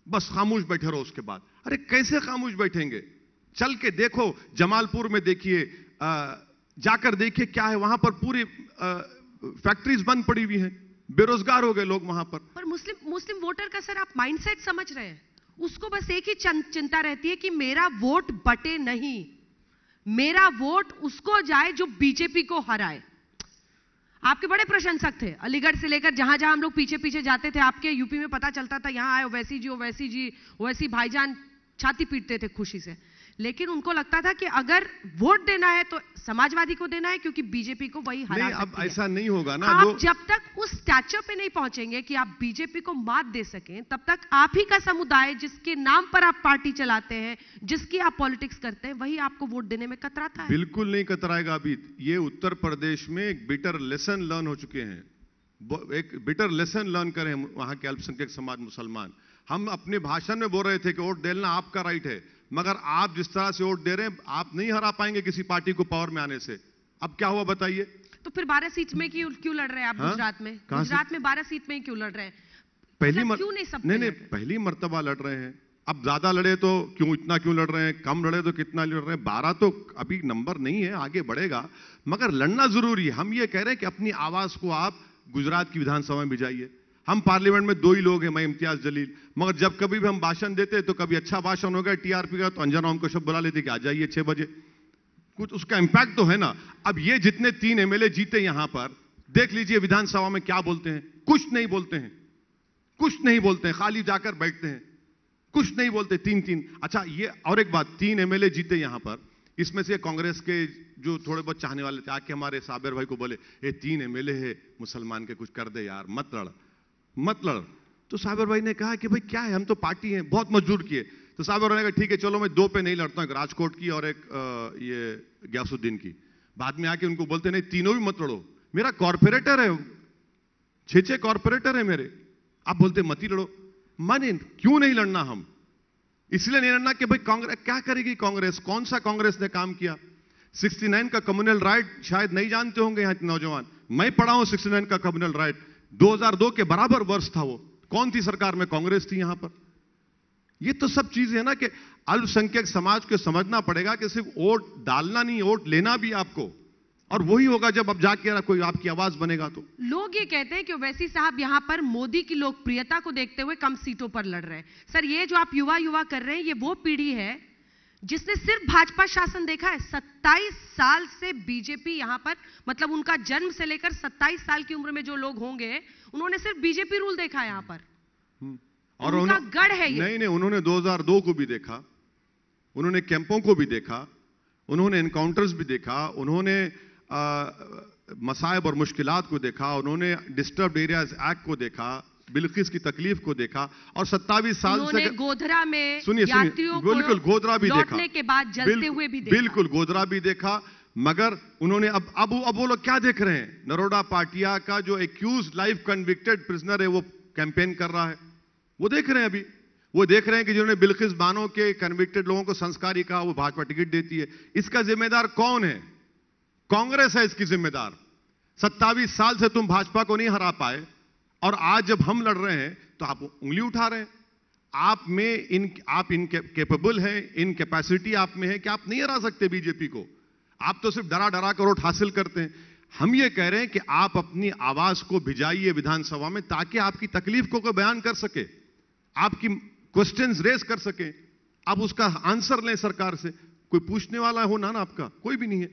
बस खामोश बैठे रहो उसके बाद। अरे कैसे खामोश बैठेंगे? चल के देखो, जमालपुर में देखिए, जाकर देखिए क्या है वहां पर। पूरी फैक्ट्रीज बंद पड़ी हुई हैं, बेरोजगार हो गए लोग वहां पर मुस्लिम वोटर का सर आप माइंडसेट समझ रहे हैं? उसको बस एक ही चिंता रहती है कि मेरा वोट बटे नहीं, मेरा वोट उसको जाए जो बीजेपी को हराए। आपके बड़े प्रशंसक थे, अलीगढ़ से लेकर जहां जहां हम लोग पीछे पीछे जाते थे, आपके यूपी में पता चलता था यहां आए ओवैसी जी, ओवैसी भाईजान, छाती पीटते थे खुशी से। लेकिन उनको लगता था कि अगर वोट देना है तो समाजवादी को देना है, क्योंकि बीजेपी को वही हरा सकती है। अब ऐसा नहीं होगा ना। आप जब तक उस स्टैचर पे नहीं पहुंचेंगे कि आप बीजेपी को मात दे सकें, तब तक आप ही का समुदाय जिसके नाम पर आप पार्टी चलाते हैं, जिसकी आप पॉलिटिक्स करते हैं, वही आपको वोट देने में कतराता है। बिल्कुल नहीं कतराएगा। अभी ये उत्तर प्रदेश में एक बिटर लेसन लर्न हो चुके हैं, एक बिटर लेसन लर्न करें वहां के अल्पसंख्यक समाज मुसलमान। हम अपने भाषण में बोल रहे थे कि वोट देना आपका राइट है, मगर आप जिस तरह से वोट दे रहे हैं, आप नहीं हरा पाएंगे किसी पार्टी को पावर में आने से। अब क्या हुआ बताइए? तो फिर 12 सीट में क्यों लड़ रहे हैं आप? गुजरात में 12 सीट में क्यों लड़ रहे हैं? क्यों नहीं सब? नहीं, पहली मर्तबा लड़ रहे हैं। अब ज्यादा लड़े तो इतना क्यों लड़ रहे हैं, कम लड़े तो कितना लड़ रहे हैं? 12 तो अभी नंबर नहीं है, आगे बढ़ेगा, मगर लड़ना जरूरी है। हम ये कह रहे हैं कि अपनी आवाज को आप गुजरात की विधानसभा में भिजाइए। हम पार्लियामेंट में 2 ही लोग हैं, मैं इम्तियाज जलील, मगर जब कभी भी हम भाषण देते तो कभी अच्छा भाषण हो गया टीआरपी का, तो अंजना हमको सब बुला लेते कि आ जाइए 6 बजे। कुछ उसका इंपैक्ट तो है ना। अब ये जितने 3 एमएलए जीते यहां पर, देख लीजिए विधानसभा में क्या बोलते हैं, कुछ नहीं बोलते हैं, कुछ नहीं बोलते हैं, खाली जाकर बैठते हैं, कुछ नहीं बोलते। 3-3। अच्छा, ये और एक बात, 3 एमएलए जीते यहां पर, इसमें से कांग्रेस के जो थोड़े बहुत चाहने वाले थे आके हमारे साबिर भाई को बोले, ये 3 एमएलए है मुसलमान के, कुछ कर दे यार, मत लड़। तो साबिर भाई ने कहा कि भाई क्या है, हम तो पार्टी हैं, बहुत मजबूर किए। तो साबिर भाई ने कहा ठीक है चलो मैं 2 पे नहीं लड़ता हूं, एक राजकोट की और एक ये गयासुद्दीन की। बाद में आके उनको बोलते नहीं, तीनों भी मत लड़ो, मेरा कॉर्पोरेटर है, 6 कॉर्पोरेटर है मेरे, आप बोलते मत ही लड़ो। माने क्यों नहीं लड़ना, हम इसलिए नहीं लड़ना कि भाई कांग्रेस क्या करेगी, कांग्रेस कौन सा कांग्रेस ने काम किया। 69 का कम्युनल राइट शायद नहीं जानते होंगे यहाँ नौजवान, मैं पढ़ा हूं 69 का कम्युनल राइट, 2002 के बराबर वर्ष था वो। कौन थी सरकार में, कांग्रेस थी यहां पर। ये तो सब चीजें है ना कि अल्पसंख्यक समाज को समझना पड़ेगा कि सिर्फ वोट डालना नहीं, वोट लेना भी आपको, और वही होगा जब अब जाके कोई आपकी आवाज बनेगा। तो लोग ये कहते हैं कि ओवैसी साहब यहां पर मोदी की लोकप्रियता को देखते हुए कम सीटों पर लड़ रहे हैं। सर, ये जो आप युवा कर रहे हैं, ये वो पीढ़ी है जिसने सिर्फ भाजपा शासन देखा है। 27 साल से बीजेपी यहां पर, मतलब उनका जन्म से लेकर 27 साल की उम्र में जो लोग होंगे, उन्होंने सिर्फ बीजेपी रूल देखा है यहां पर, और उनका गढ़ है ये। नहीं, उन्होंने 2002 को भी देखा, उन्होंने कैंपों को भी देखा, उन्होंने एनकाउंटर्स भी देखा, उन्होंने मसाइब और मुश्किलात को देखा, उन्होंने डिस्टर्ब्ड एरियाज एक्ट को देखा, बिल्किस की तकलीफ को देखा, और 27 साल से गोधरा में सुनिए बिल्कुल गोधरा भी देखा, लौटने के बाद जलते हुए भी देखा, बिल्कुल गोधरा भी देखा। मगर उन्होंने अब वो लोग क्या देख रहे हैं, नरोडा पाटिया का जो एक्यूज लाइफ कन्विक्टेड प्रिजनर है वो कैंपेन कर रहा है, वो देख रहे हैं। अभी वो देख रहे हैं कि जिन्होंने बिल्किस बानो के कन्विक्टेड लोगों को संस्कारी कहा, वो भाजपा टिकट देती है। इसका जिम्मेदार कौन है, कांग्रेस है इसकी जिम्मेदार। 27 साल से तुम भाजपा को नहीं हरा पाए, और आज जब हम लड़ रहे हैं तो आप उंगली उठा रहे हैं। आप इनकेपेबल हैं, इन कैपेसिटी आप में है कि आप नहीं हरा सकते बीजेपी को, आप तो सिर्फ डरा कर वोट हासिल करते हैं। हम ये कह रहे हैं कि आप अपनी आवाज को भिजाइए विधानसभा में, ताकि आपकी तकलीफ को बयान कर सके, आपकी क्वेश्चंस रेज कर सके, आप उसका आंसर लें सरकार से। कोई पूछने वाला हो ना आपका, कोई भी नहीं है।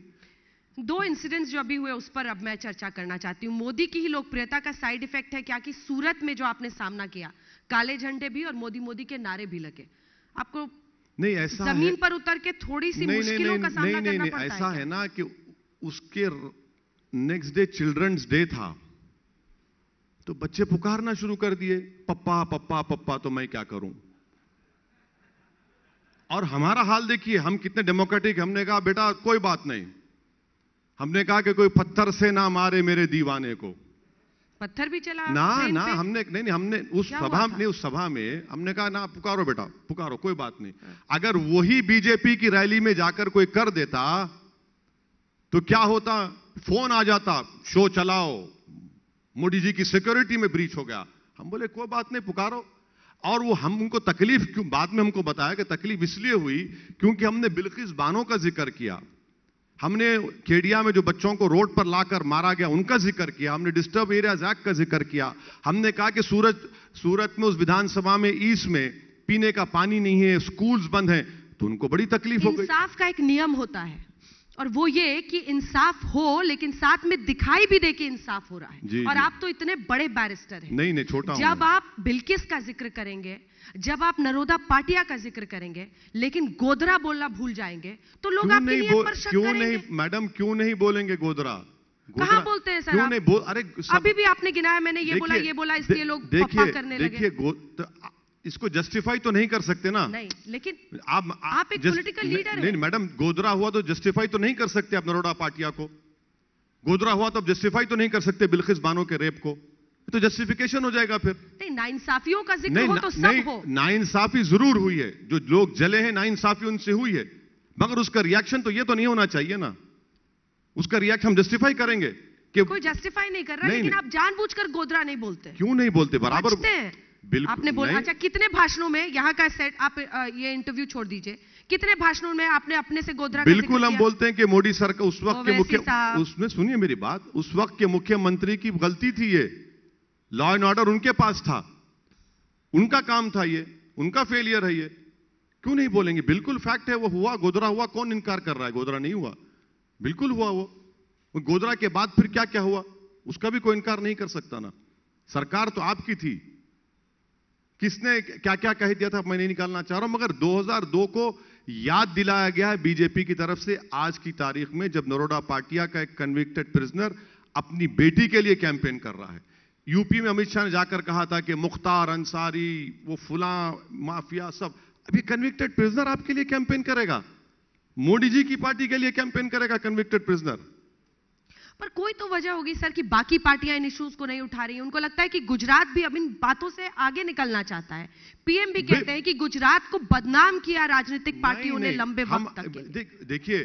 2 इंसिडेंट्स जो अभी हुए उस पर अब मैं चर्चा करना चाहती हूं। मोदी की ही लोकप्रियता का साइड इफेक्ट है क्या कि सूरत में जो आपने सामना किया, काले झंडे भी और मोदी के नारे भी लगे, आपको नहीं ऐसा जमीन पर उतर के थोड़ी सी मुश्किलों का सामना करना पड़ता है? ऐसा है ना कि उसके नेक्स्ट डे चिल्ड्रंस डे था, तो बच्चे पुकारना शुरू कर दिए, पप्पा पप्पा पप्पा, तो मैं क्या करूं। और हमारा हाल देखिए, हम कितने डेमोक्रेटिक। हमने कहा बेटा कोई बात नहीं, हमने कहा कि कोई पत्थर से ना मारे मेरे दीवाने को। पत्थर भी चला ना हमने नहीं हमने उस सभा में हमने कहा ना, पुकारो बेटा पुकारो, कोई बात नहीं। अगर वही बीजेपी की रैली में जाकर कोई कर देता तो क्या होता, फोन आ जाता, शो चलाओ, मोदी जी की सिक्योरिटी में ब्रीच हो गया। हम बोले कोई बात नहीं, पुकारो। और वो हमको तकलीफ क्यों, बाद में हमको बताया कि तकलीफ इसलिए हुई क्योंकि हमने बिल्किस बानो का जिक्र किया, हमने केडिया में जो बच्चों को रोड पर लाकर मारा गया उनका जिक्र किया, हमने डिस्टर्ब एरियाज एक्ट का जिक्र किया, हमने कहा कि सूरत में उस विधानसभा में ईस्ट में पीने का पानी नहीं है, स्कूल्स बंद हैं, तो उनको बड़ी तकलीफ हो गई। इंसाफ का एक नियम होता है, और वो ये कि इंसाफ हो लेकिन साथ में दिखाई भी दे कि इंसाफ हो रहा है। जी, और जी। आप तो इतने बड़े बैरिस्टर हैं। नहीं छोटा हूं। जब आप बिल्किस का जिक्र करेंगे, जब आप नरोदा पाटिया का जिक्र करेंगे, लेकिन गोधरा बोलना भूल जाएंगे, तो लोग आपकी नीयत पर शक करेंगे। नहीं मैडम, क्यों नहीं बोलेंगे गोधरा? कहां बोलते हैं सर? क्यों नहीं अरे अभी भी आपने गिनाया, मैंने ये बोला इसलिए लोग पप्पा करने लगे। देखिए इसको जस्टिफाई तो नहीं कर सकते ना। नहीं, लेकिन आप एक पॉलिटिकल लीडर हैं। नहीं मैडम, गोधरा हुआ तो जस्टिफाई तो नहीं कर सकते आप नरोडा पाटिया को। गोधरा हुआ तो आप जस्टिफाई तो नहीं कर सकते बिल्किस बानो के रेप को, तो जस्टिफिकेशन हो जाएगा फिर। नहीं, नाइंसाफियों का जिक्र हो तो सब हो। नाइंसाफी जरूर हुई है, जो लोग जले हैं नाइंसाफी उनसे हुई है, मगर उसका रिएक्शन तो ये तो नहीं होना चाहिए ना। उसका रिएक्शन हम जस्टिफाई करेंगे कि कोई जस्टिफाई नहीं कर रहा, लेकिन आप जानबूझकर गोधरा नहीं बोलते। क्यों नहीं बोलते? बराबर बिल्कुल आपने बोला। अच्छा, कितने भाषणों में यहाँ का सेट, आप ये इंटरव्यू छोड़ दीजिए, कितने भाषणों में आपने अपने से गोधरा का बिल्कुल हम बोलते हैं कि मोदी सरकार उस वक्त के उसमें सुनिए मेरी बात, उस वक्त के मुख्यमंत्री की गलती थी, ये लॉ एंड ऑर्डर उनके पास था, उनका काम था, ये उनका फेलियर है, ये क्यों नहीं बोलेंगे? बिल्कुल फैक्ट है, वो हुआ, गोधरा हुआ, कौन इनकार कर रहा है? गोधरा नहीं हुआ, बिल्कुल हुआ वो गोधरा के बाद फिर क्या क्या हुआ उसका भी कोई इनकार नहीं कर सकता ना। सरकार तो आपकी थी, किसने क्या क्या कह दिया था मैं नहीं निकालना चाह रहा हूं, मगर 2002 को याद दिलाया गया है बीजेपी की तरफ से आज की तारीख में, जब नरोडा पाटिया का एक कन्विक्टेड प्रिजनर अपनी बेटी के लिए कैंपेन कर रहा है। यूपी में अमित शाह ने जाकर कहा था कि मुख्तार अंसारी वो फुला माफिया सब, अभी कन्विक्टेड प्रिजनर आपके लिए कैंपेन करेगा, मोदी जी की पार्टी के लिए कैंपेन करेगा कन्विक्टेड प्रिजनर। पर कोई तो वजह होगी सर कि बाकी पार्टियां इन इश्यूज को नहीं उठा रही हैं। उनको लगता है कि गुजरात भी अब इन बातों से आगे निकलना चाहता है। पीएम भी कहते हैं कि गुजरात को बदनाम किया राजनीतिक पार्टियों ने लंबे वक्त तक। देखिए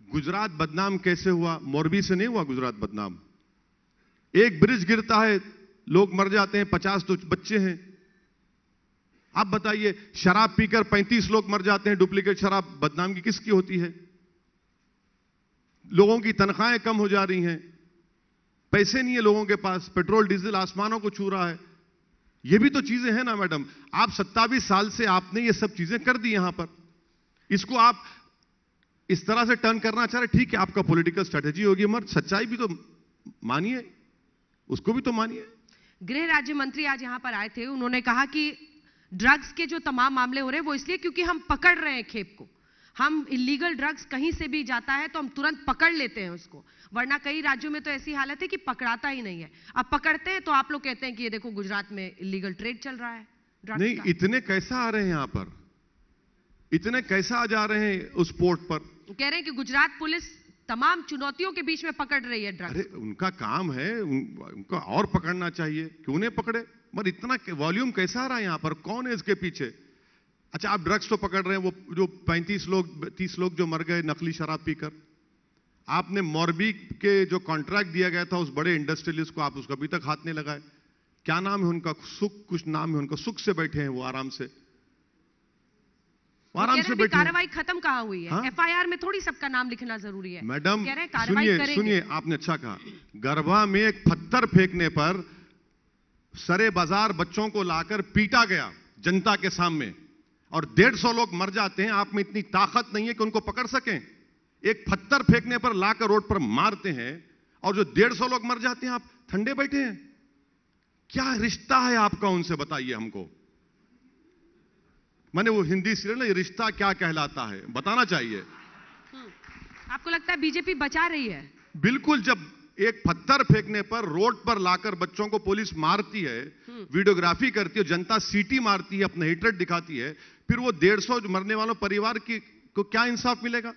गुजरात बदनाम कैसे हुआ, मोरबी से नहीं हुआ गुजरात बदनाम। एक ब्रिज गिरता है, लोग मर जाते हैं, 50 तो बच्चे हैं। आप बताइए, शराब पीकर 35 लोग मर जाते हैं, डुप्लीकेट शराब, बदनामी किसकी होती है? लोगों की तनख्वाहें कम हो जा रही हैं, पैसे नहीं है लोगों के पास, पेट्रोल डीजल आसमानों को छू रहा है। ये भी तो चीजें हैं ना मैडम। आप 27 साल से आपने ये सब चीजें कर दी यहां पर, इसको आप इस तरह से टर्न करना चाह रहे, ठीक है आपका पॉलिटिकल स्ट्रेटेजी होगी, मगर सच्चाई भी तो मानिए, उसको भी तो मानिए। गृह राज्य मंत्री आज यहां पर आए थे, उन्होंने कहा कि ड्रग्स के जो तमाम मामले हो रहे हैं वो इसलिए क्योंकि हम पकड़ रहे हैं खेप को। हम इलीगल ड्रग्स कहीं से भी जाता है तो हम तुरंत पकड़ लेते हैं उसको, वरना कई राज्यों में तो ऐसी हालत है कि पकड़ाता ही नहीं है। अब पकड़ते हैं तो आप लोग कहते हैं कि ये देखो गुजरात में इलीगल ट्रेड चल रहा है ड्रग्स नहीं का। इतने कैसा आ रहे हैं यहां पर, इतने कैसा आ जा रहे हैं उस पोर्ट पर? कह रहे हैं कि गुजरात पुलिस तमाम चुनौतियों के बीच में पकड़ रही है ड्रग्स। अरे उनका काम है, उनका और पकड़ना चाहिए, क्यों नहीं पकड़े? मगर इतना वॉल्यूम कैसा आ रहा है यहां पर, कौन है इसके पीछे? अच्छा आप ड्रग्स तो पकड़ रहे हैं, वो जो 35 लोग 30 लोग जो मर गए नकली शराब पीकर, आपने मोरबी के जो कॉन्ट्रैक्ट दिया गया था उस बड़े इंडस्ट्रियलिस्ट को, आप उसका अभी तक हाथ नहीं लगाए। क्या नाम है उनका? सुख कुछ नाम है उनका, सुख से बैठे हैं वो आराम से बैठे। कार्रवाई खत्म कहां हुई है? एफआईआर में थोड़ी सबका नाम लिखना जरूरी है मैडम। कह रहे हैं कार्रवाई सुनिए आपने अच्छा कहा, गरबा में एक पत्थर फेंकने पर सरे बाजार बच्चों को लाकर पीटा गया जनता के सामने और 150 लोग मर जाते हैं। आप में इतनी ताकत नहीं है कि उनको पकड़ सकें। एक पत्थर फेंकने पर लाकर रोड पर मारते हैं और जो 150 लोग मर जाते हैं आप ठंडे बैठे हैं। क्या रिश्ता है आपका उनसे, बताइए हमको। मैंने वो हिंदी सीरियल ना, ये रिश्ता क्या कहलाता है, बताना चाहिए। आपको लगता है बीजेपी बचा रही है? बिल्कुल। जब एक पत्थर फेंकने पर रोड पर लाकर बच्चों को पुलिस मारती है, वीडियोग्राफी करती है, जनता सीटी मारती है, अपना हेट्रेड दिखाती है, फिर वो 150 मरने वालों परिवार को क्या इंसाफ मिलेगा?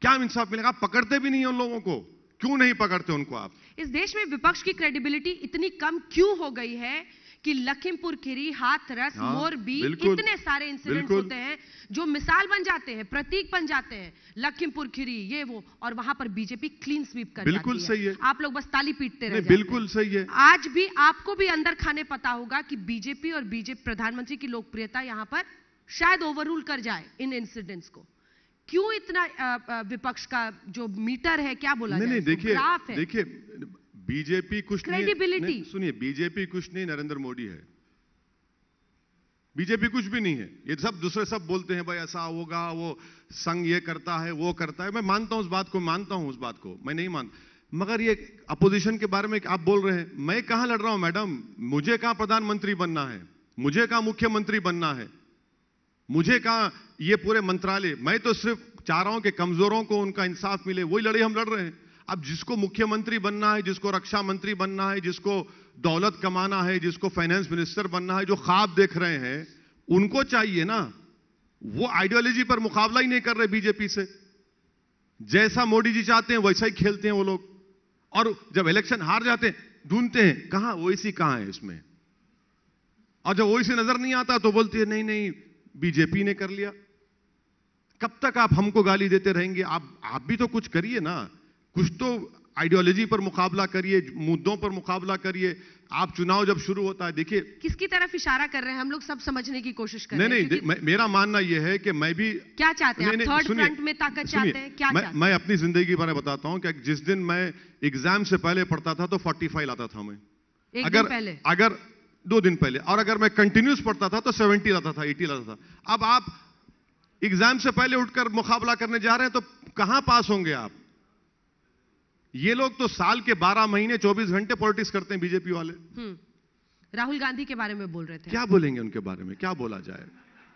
क्या इंसाफ मिलेगा? आप पकड़ते भी नहीं है उन लोगों को, क्यों नहीं पकड़ते उनको आप? इस देश में विपक्ष की क्रेडिबिलिटी इतनी कम क्यों हो गई है कि लखीमपुर खीरी, हाथरस, मोरबी, इतने सारे इंसिडेंट्स होते हैं जो मिसाल बन जाते हैं, प्रतीक बन जाते हैं। लखीमपुर खीरी ये वो, और वहां पर बीजेपी क्लीन स्वीप कर बिल्कुल सही है। आप लोग बस ताली पीटते रहे। बिल्कुल सही है। आज भी आपको भी अंदर खाने पता होगा कि बीजेपी और बीजेपी प्रधानमंत्री की लोकप्रियता यहां पर शायद ओवररूल कर जाए इन इंसिडेंट्स को। क्यों इतना विपक्ष का जो मीटर है, क्या बोला जाए, देखिए बीजेपी कुछ क्रेडिबिलिटी, सुनिए बीजेपी कुछ नहीं, नरेंद्र मोदी है। बीजेपी कुछ भी नहीं है। ये सब दूसरे सब बोलते हैं भाई ऐसा होगा, वो संघ ये करता है वो करता है। मैं मानता हूं उस बात को, मैं नहीं मानता, मगर ये अपोजिशन के बारे में आप बोल रहे हैं। मैं कहां लड़ रहा हूं मैडम? मुझे कहां प्रधानमंत्री बनना है, मुझे कहां मुख्यमंत्री बनना है, मुझे कहां ये पूरे मंत्रालय। मैं तो सिर्फ चाह रहा हूं कि कमजोरों को उनका इंसाफ मिले, वही लड़ाई हम लड़ रहे हैं। अब जिसको मुख्यमंत्री बनना है, जिसको रक्षा मंत्री बनना है, जिसको दौलत कमाना है, जिसको फाइनेंस मिनिस्टर बनना है, जो ख्वाब देख रहे हैं, उनको चाहिए ना। वो आइडियोलॉजी पर मुकाबला ही नहीं कर रहे बीजेपी से। जैसा मोदी जी चाहते हैं वैसा ही खेलते हैं वो लोग, और जब इलेक्शन हार जाते हैं ढूंढते हैं कहां ओवैसी कहां है इसमें, और जब ओवैसी नजर नहीं आता तो बोलते हैं नहीं बीजेपी ने कर लिया। कब तक आप हमको गाली देते रहेंगे? आप भी तो कुछ करिए ना, कुछ तो आइडियोलॉजी पर मुकाबला करिए, मुद्दों पर मुकाबला करिए। आप चुनाव जब शुरू होता है, देखिए किसकी तरफ इशारा कर रहे हैं हम लोग सब समझने की कोशिश कर रहे हैं। नहीं, मेरा मानना यह है कि मैं भी क्या चाहते हैं, थर्ड फ्रंट में ताकत चाहते हैं, क्या चाहते हैं? मैं अपनी जिंदगी के बारे में बताता हूं कि जिस दिन मैं एग्जाम से पहले पढ़ता था तो 45 लाता था मैं, अगर 2 दिन पहले, और अगर मैं कंटिन्यूस पढ़ता था तो 70 लाता था, 80 लाता था। अब आप एग्जाम से पहले उठकर मुकाबला करने जा रहे हैं तो कहां पास होंगे आप? ये लोग तो साल के 12 महीने 24 घंटे पॉलिटिक्स करते हैं बीजेपी वाले। राहुल गांधी के बारे में बोल रहे थे, क्या बोलेंगे उनके बारे में? क्या बोला जाए?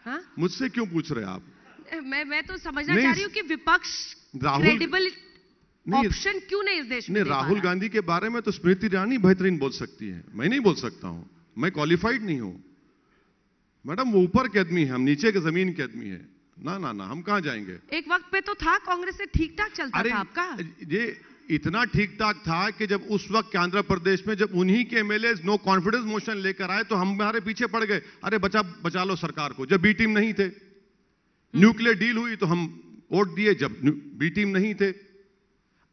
हाँ? मुझसे क्यों पूछ रहे आप? मैं तो समझना चाह रही हूँ कि विपक्ष क्रेडिबल ऑप्शन क्यों नहीं इस देश में? राहुल गांधी के बारे में तो स्मृति ईरानी बेहतरीन बोल सकती है, मैं नहीं बोल सकता हूं, मैं क्वालिफाइड नहीं हूं। मैडम वो ऊपर के आदमी है, हम नीचे के जमीन के आदमी है। ना ना ना, हम कहां जाएंगे? एक वक्त पे तो था कांग्रेस से ठीक ठाक चलता था आपका। ये इतना ठीक ठाक था कि जब उस वक्त के आंध्र प्रदेश में जब उन्हीं के एमएलए नो कॉन्फिडेंस मोशन लेकर आए तो हम हमारे पीछे पड़ गए, अरे बचा लो सरकार को। जब बी टीम नहीं थे, न्यूक्लियर डील हुई तो हम वोट दिए, जब बी टीम नहीं थे।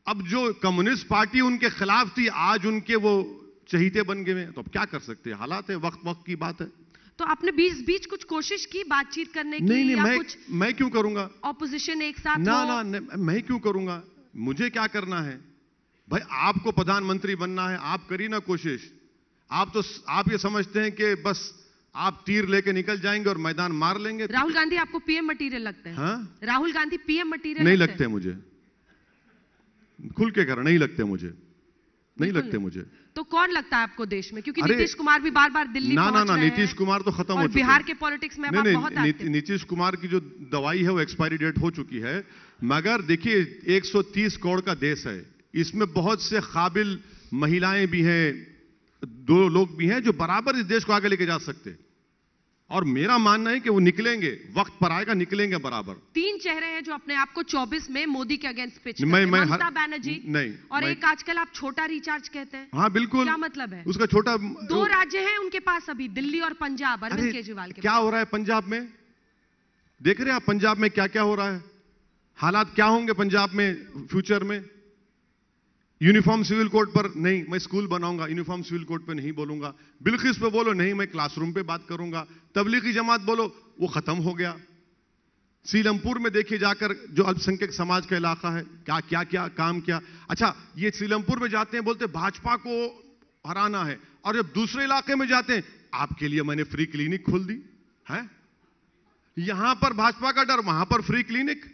अब जो कम्युनिस्ट पार्टी उनके खिलाफ थी, आज उनके वो चहीते बन गए हैं, तो अब क्या कर सकते हैं? हालात है, वक्त की बात है। तो आपने बीच कुछ कोशिश की बातचीत करने की? नहीं, या कुछ मैं क्यों करूंगा? ऑपोजिशन एक साथ ना, मैं क्यों करूंगा? मुझे क्या करना है भाई? आपको प्रधानमंत्री बनना है, आप करिए ना कोशिश। आप ये समझते हैं कि बस आप तीर लेके निकल जाएंगे और मैदान मार लेंगे। राहुल गांधी आपको पीएम मटीरियल लगते हैं? हाँ? राहुल गांधी पीएम मटीरियल नहीं लगते मुझे, खुल के कर, नहीं लगते मुझे, नहीं लगते मुझे। तो कौन लगता है आपको देश में? क्योंकि नीतीश कुमार भी बार दिल्ली पहुंच रहे हैं। नीतीश कुमार तो खत्म हो चुके हैं। बिहार के पॉलिटिक्स में अब बहुत एक्टिव। नीतीश कुमार की जो दवाई है वो एक्सपायरी डेट हो चुकी है। मगर देखिए 130 करोड़ का देश है, इसमें बहुत से काबिल महिलाएं भी हैं, 2 लोग भी हैं जो बराबर इस देश को आगे लेके जा सकते हैं। और मेरा मानना है कि वो निकलेंगे, वक्त पर आएगा, निकलेंगे बराबर। 3 चेहरे हैं जो अपने आप को 24 में मोदी के अगेंस्ट पिच करते हैं। ममता बनर्जी नहीं, और एक आजकल आप छोटा रिचार्ज कहते हैं। हाँ बिल्कुल, क्या मतलब है उसका? छोटा 2 राज्य हैं उनके पास अभी, दिल्ली और पंजाब, अरविंद केजरीवाल के। क्या हो रहा है पंजाब में? देख रहे हैं आप पंजाब में क्या क्या हो रहा है? हालात क्या होंगे पंजाब में फ्यूचर में? यूनिफॉर्म सिविल कोड पर नहीं, मैं स्कूल बनाऊंगा, यूनिफॉर्म सिविल कोड पे नहीं बोलूंगा। बिल्किस पे बोलो, नहीं मैं क्लासरूम पे बात करूंगा। तबलीगी जमात बोलो, वो खत्म हो गया। सीलमपुर में देखिए जाकर, जो अल्पसंख्यक समाज का इलाका है, क्या काम किया। अच्छा, ये सीलमपुर में जाते हैं, बोलते भाजपा को हराना है, और जब दूसरे इलाके में जाते हैं, आपके लिए मैंने फ्री क्लिनिक खोल दी है। यहां पर भाजपा का डर, वहां पर फ्री क्लिनिक।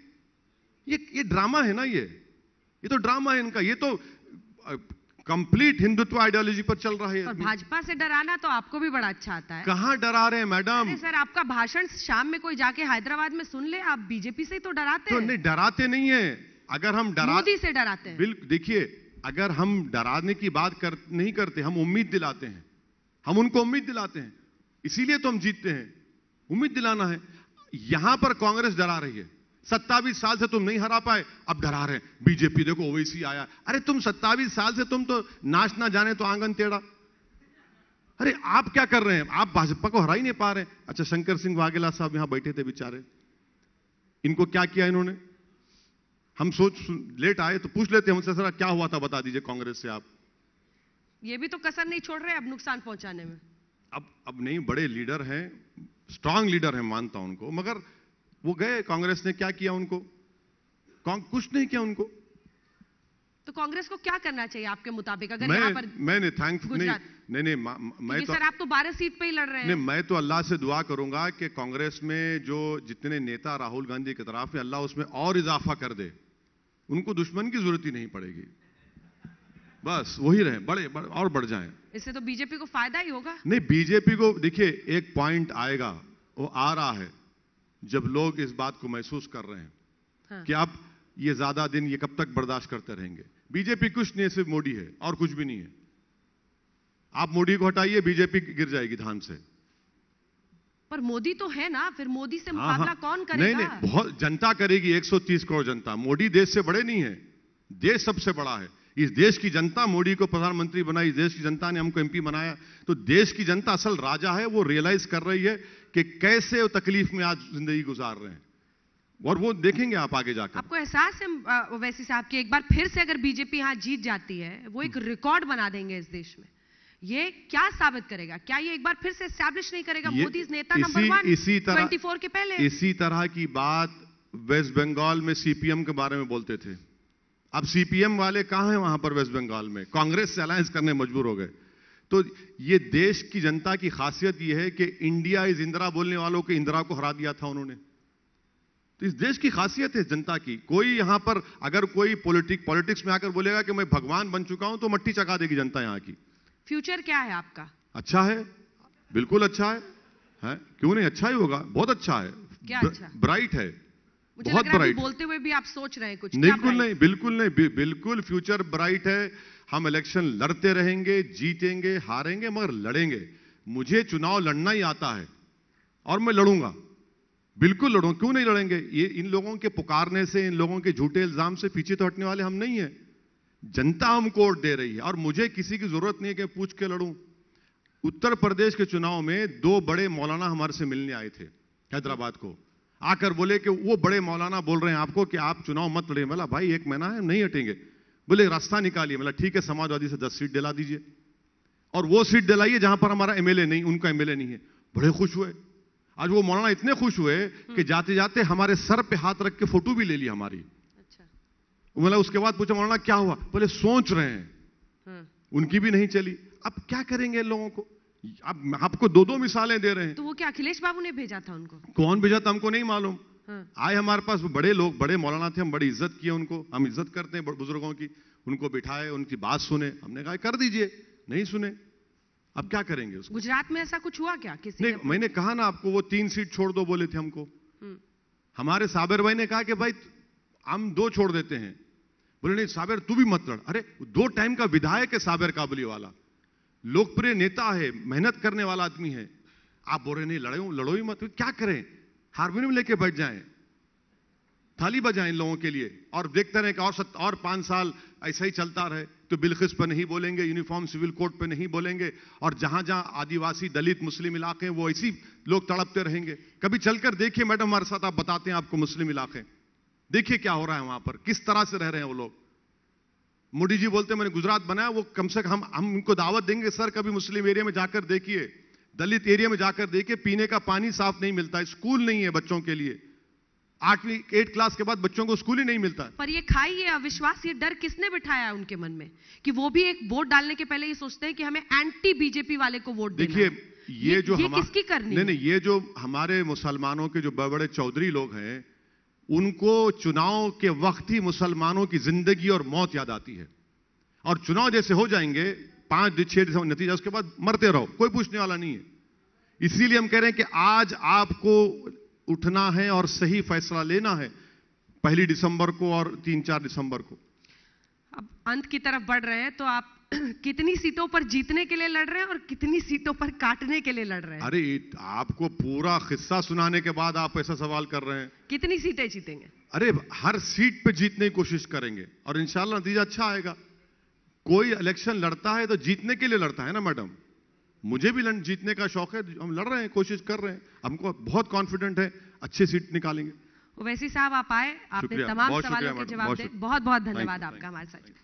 ये ड्रामा है ना, ये तो ड्रामा है इनका। ये तो कंप्लीट हिंदुत्व आइडियोलॉजी पर चल रहा है। और भाजपा से डराना तो आपको भी बड़ा अच्छा आता है। कहां डरा रहे हैं मैडम? अरे सर, आपका भाषण शाम में कोई जाके हैदराबाद में सुन ले, आप बीजेपी से ही तो डराते हैं। तो नहीं, डराते नहीं है। अगर हम मोदी से डराते हैं। बिल्कुल, देखिए अगर हम डराने की बात नहीं करते, हम उम्मीद दिलाते हैं, हम उनको उम्मीद दिलाते हैं, इसीलिए तो हम जीतते हैं। उम्मीद दिलाना है। यहां पर कांग्रेस डरा रही है, 27 साल से तुम नहीं हरा पाए, अब डरा रहे हैं बीजेपी देखो ओवैसी आया। अरे तुम 27 साल से तुम तो नाच ना जाने तो आंगन टेढ़ा। अरे आप क्या कर रहे हैं? आप भाजपा को हरा ही नहीं पा रहे। अच्छा, शंकर सिंह वाघेला साहब यहां बैठे थे बेचारे, इनको क्या किया इन्होंने? हम लेट आए तो पूछ लेते हैं उनसे, सर क्या हुआ था बता दीजिए कांग्रेस से आप। ये भी तो कसर नहीं छोड़ रहे अब नुकसान पहुंचाने में। अब नहीं, बड़े लीडर हैं, स्ट्रांग लीडर हैं, मानता हूं उनको, मगर वो गए, कांग्रेस ने क्या किया उनको? कुछ नहीं किया उनको। तो कांग्रेस को क्या करना चाहिए आपके मुताबिक? अगर मैं, यहाँ पर मैंने थैंकफुल नहीं, मैं तो सर आप तो 12 सीट पे ही लड़ रहे हैं। नहीं, मैं तो अल्लाह से दुआ करूंगा कि कांग्रेस में जो जितने नेता राहुल गांधी की तरफ है, अल्लाह उसमें और इजाफा कर दे, उनको दुश्मन की जरूरत ही नहीं पड़ेगी, बस वही रहे, बड़े और बढ़ जाएं। इससे तो बीजेपी को फायदा ही होगा। नहीं, बीजेपी को देखिए एक पॉइंट आएगा, वो आ रहा है, जब लोग इस बात को महसूस कर रहे हैं हाँ। कि आप ये ज्यादा दिन ये कब तक बर्दाश्त करते रहेंगे। बीजेपी कुछ नहीं है, सिर्फ मोदी है और कुछ भी नहीं है। आप मोदी को हटाइए, बीजेपी गिर जाएगी धान से। पर मोदी तो है ना, फिर मोदी से मुकाबला कौन करेगा? नहीं, बहुत जनता करेगी, 130 करोड़ जनता। मोदी देश से बड़े नहीं है, देश सबसे बड़ा है। इस देश की जनता मोदी को प्रधानमंत्री बनाई, इस देश की जनता ने हमको एमपी बनाया। तो देश की जनता असल राजा है, वो रियलाइज कर रही है कि कैसे वो तकलीफ में आज जिंदगी गुजार रहे हैं, और वो देखेंगे आप आगे जाकर। आपको एहसास है ओवैसी साहब कि एक बार फिर से अगर बीजेपी यहां जीत जाती है, वो एक रिकॉर्ड बना देंगे इस देश में? ये क्या साबित करेगा? क्या ये एक बार फिर से एस्टैब्लिश नहीं करेगा मोदी इज नेता नंबर 1 इसी तरह 24 के पहले? इसी तरह की बात वेस्ट बंगाल में सीपीएम के बारे में बोलते थे। अब सीपीएम वाले कहां हैं वहां पर वेस्ट बंगाल में? कांग्रेस से अलायंस करने मजबूर हो गए। तो ये देश की जनता की खासियत ये है कि इंडिया इज इंदिरा बोलने वालों के इंदिरा को हरा दिया था उन्होंने। तो तो इस देश की खासियत है जनता की। कोई यहां पर अगर कोई पॉलिटिक्स में आकर बोलेगा कि मैं भगवान बन चुका हूं तो मट्टी चका देगी जनता यहां की। फ्यूचर क्या है आपका? अच्छा है, बिल्कुल अच्छा है? क्यों नहीं, अच्छा ही होगा, बहुत अच्छा है। क्या अच्छा? ब्राइट है, मुझे बहुत लग रहा है ब्राइट। बोलते हुए भी आप सोच रहे हैं कुछ। बिल्कुल नहीं, बिल्कुल नहीं, बिल्कुल फ्यूचर ब्राइट है। हम इलेक्शन लड़ते रहेंगे, जीतेंगे, हारेंगे, मगर लड़ेंगे। मुझे चुनाव लड़ना ही आता है और मैं लड़ूंगा, बिल्कुल लड़ूंगा। क्यों नहीं लड़ेंगे? ये इन लोगों के पुकारने से, इन लोगों के झूठे इल्जाम से पीछे तो हटने वाले हम नहीं है। जनता हमको वोट दे रही है और मुझे किसी की जरूरत नहीं है कि पूछ के लड़ूं। उत्तर प्रदेश के चुनाव में 2 बड़े मौलाना हमारे से मिलने आए थे हैदराबाद को, आकर बोले कि वो बड़े मौलाना बोल रहे हैं आपको कि आप चुनाव मत लड़िए। बोला भाई 1 महीना है, नहीं हटेंगे। बोले रास्ता निकालिए। बोला ठीक है, समाजवादी से 10 सीट दिला दीजिए और वो सीट दिलाइए जहां पर हमारा एमएलए नहीं, उनका एमएलए नहीं है। बड़े खुश हुए। आज वो मौलाना इतने खुश हुए कि जाते जाते हमारे सर पे हाथ रख के फोटो भी ले ली हमारी। अच्छा। बोला, उसके बाद पूछा मौलाना क्या हुआ? बोले सोच रहे हैं। उनकी भी नहीं चली। अब क्या करेंगे इन लोगों को? अब आपको 2-2 मिसालें दे रहे हैं। तो वो क्या अखिलेश बाबू ने भेजा था उनको? कौन भेजा था हमको नहीं मालूम। आए हमारे पास बड़े लोग, बड़े मौलाना थे, हम बड़ी इज्जत किए उनको। हम इज्जत करते हैं बुजुर्गों की। उनको बिठाए, उनकी बात सुने। हमने कहा कर दीजिए, नहीं सुने, अब क्या करेंगे उसको? गुजरात में ऐसा कुछ हुआ क्या किसी नहीं, मैंने कहा ना आपको, वो 3 सीट छोड़ दो बोले थे हमको। हमारे साबिर भाई ने कहा कि भाई हम 2 छोड़ देते हैं। बोले नहीं साबिर तू भी मत लड़। अरे 2 टाइम का विधायक है साबिर काबुली वाला, लोकप्रिय नेता है, मेहनत करने वाला आदमी है। आप बोल रहे नहीं लड़ो ही मत। क्या करें? हारमोनियम लेके बैठ जाएं, थाली बजाएं इन लोगों के लिए और देखते रहे कि और 5 साल ऐसा ही चलता रहे। तो बिल्किस पर नहीं बोलेंगे, यूनिफॉर्म सिविल कोड पे नहीं बोलेंगे, और जहां जहां आदिवासी, दलित, मुस्लिम इलाके हैं वो ऐसी लोग तड़पते रहेंगे। कभी चलकर देखिए मैडम हमारे साथ, आप बताते हैं आपको मुस्लिम इलाके, देखिए क्या हो रहा है वहां पर, किस तरह से रह रहे हैं वो लोग। मोदी जी बोलते मैंने गुजरात बनाया, वो कम से कम हम उनको दावत देंगे सर कभी मुस्लिम एरिया में जाकर देखिए, दलित एरिया में जाकर देखिए, पीने का पानी साफ नहीं मिलता है, स्कूल नहीं है बच्चों के लिए, 8वीं क्लास के बाद बच्चों को स्कूल ही नहीं मिलता है। पर ये खाई, ये अविश्वास, ये डर किसने बिठाया है उनके मन में कि वो भी एक वोट डालने के पहले ये सोचते हैं कि हमें एंटी बीजेपी वाले को वोट देना है? देखिए ये जो किसकी करनी है? नहीं, ये जो हमारे मुसलमानों के जो बड़े चौधरी लोग हैं, उनको चुनाव के वक्त ही मुसलमानों की जिंदगी और मौत याद आती है, और चुनाव जैसे हो जाएंगे 5-6 नतीजा, उसके बाद मरते रहो, कोई पूछने वाला नहीं है। इसीलिए हम कह रहे हैं कि आज आपको उठना है और सही फैसला लेना है, 1 दिसंबर को और 3-4 दिसंबर को। अब अंत की तरफ बढ़ रहे हैं, तो आप कितनी सीटों पर जीतने के लिए लड़ रहे हैं और कितनी सीटों पर काटने के लिए लड़ रहे हैं? अरे आपको पूरा किस्सा सुनाने के बाद आप ऐसा सवाल कर रहे हैं। कितनी सीटें जीतेंगे? अरे हर सीट पे जीतने की कोशिश करेंगे और इंशाल्लाह नतीजा अच्छा आएगा। कोई इलेक्शन लड़ता है तो जीतने के लिए लड़ता है ना मैडम, मुझे भी जीतने का शौक है, हम लड़ रहे हैं, कोशिश कर रहे हैं, हमको बहुत कॉन्फिडेंट है अच्छी सीट निकालेंगे। ओवैसी साहब आप आए, आपने तमाम सवालों के जवाब दिए, बहुत बहुत धन्यवाद आपका हमारे साथ।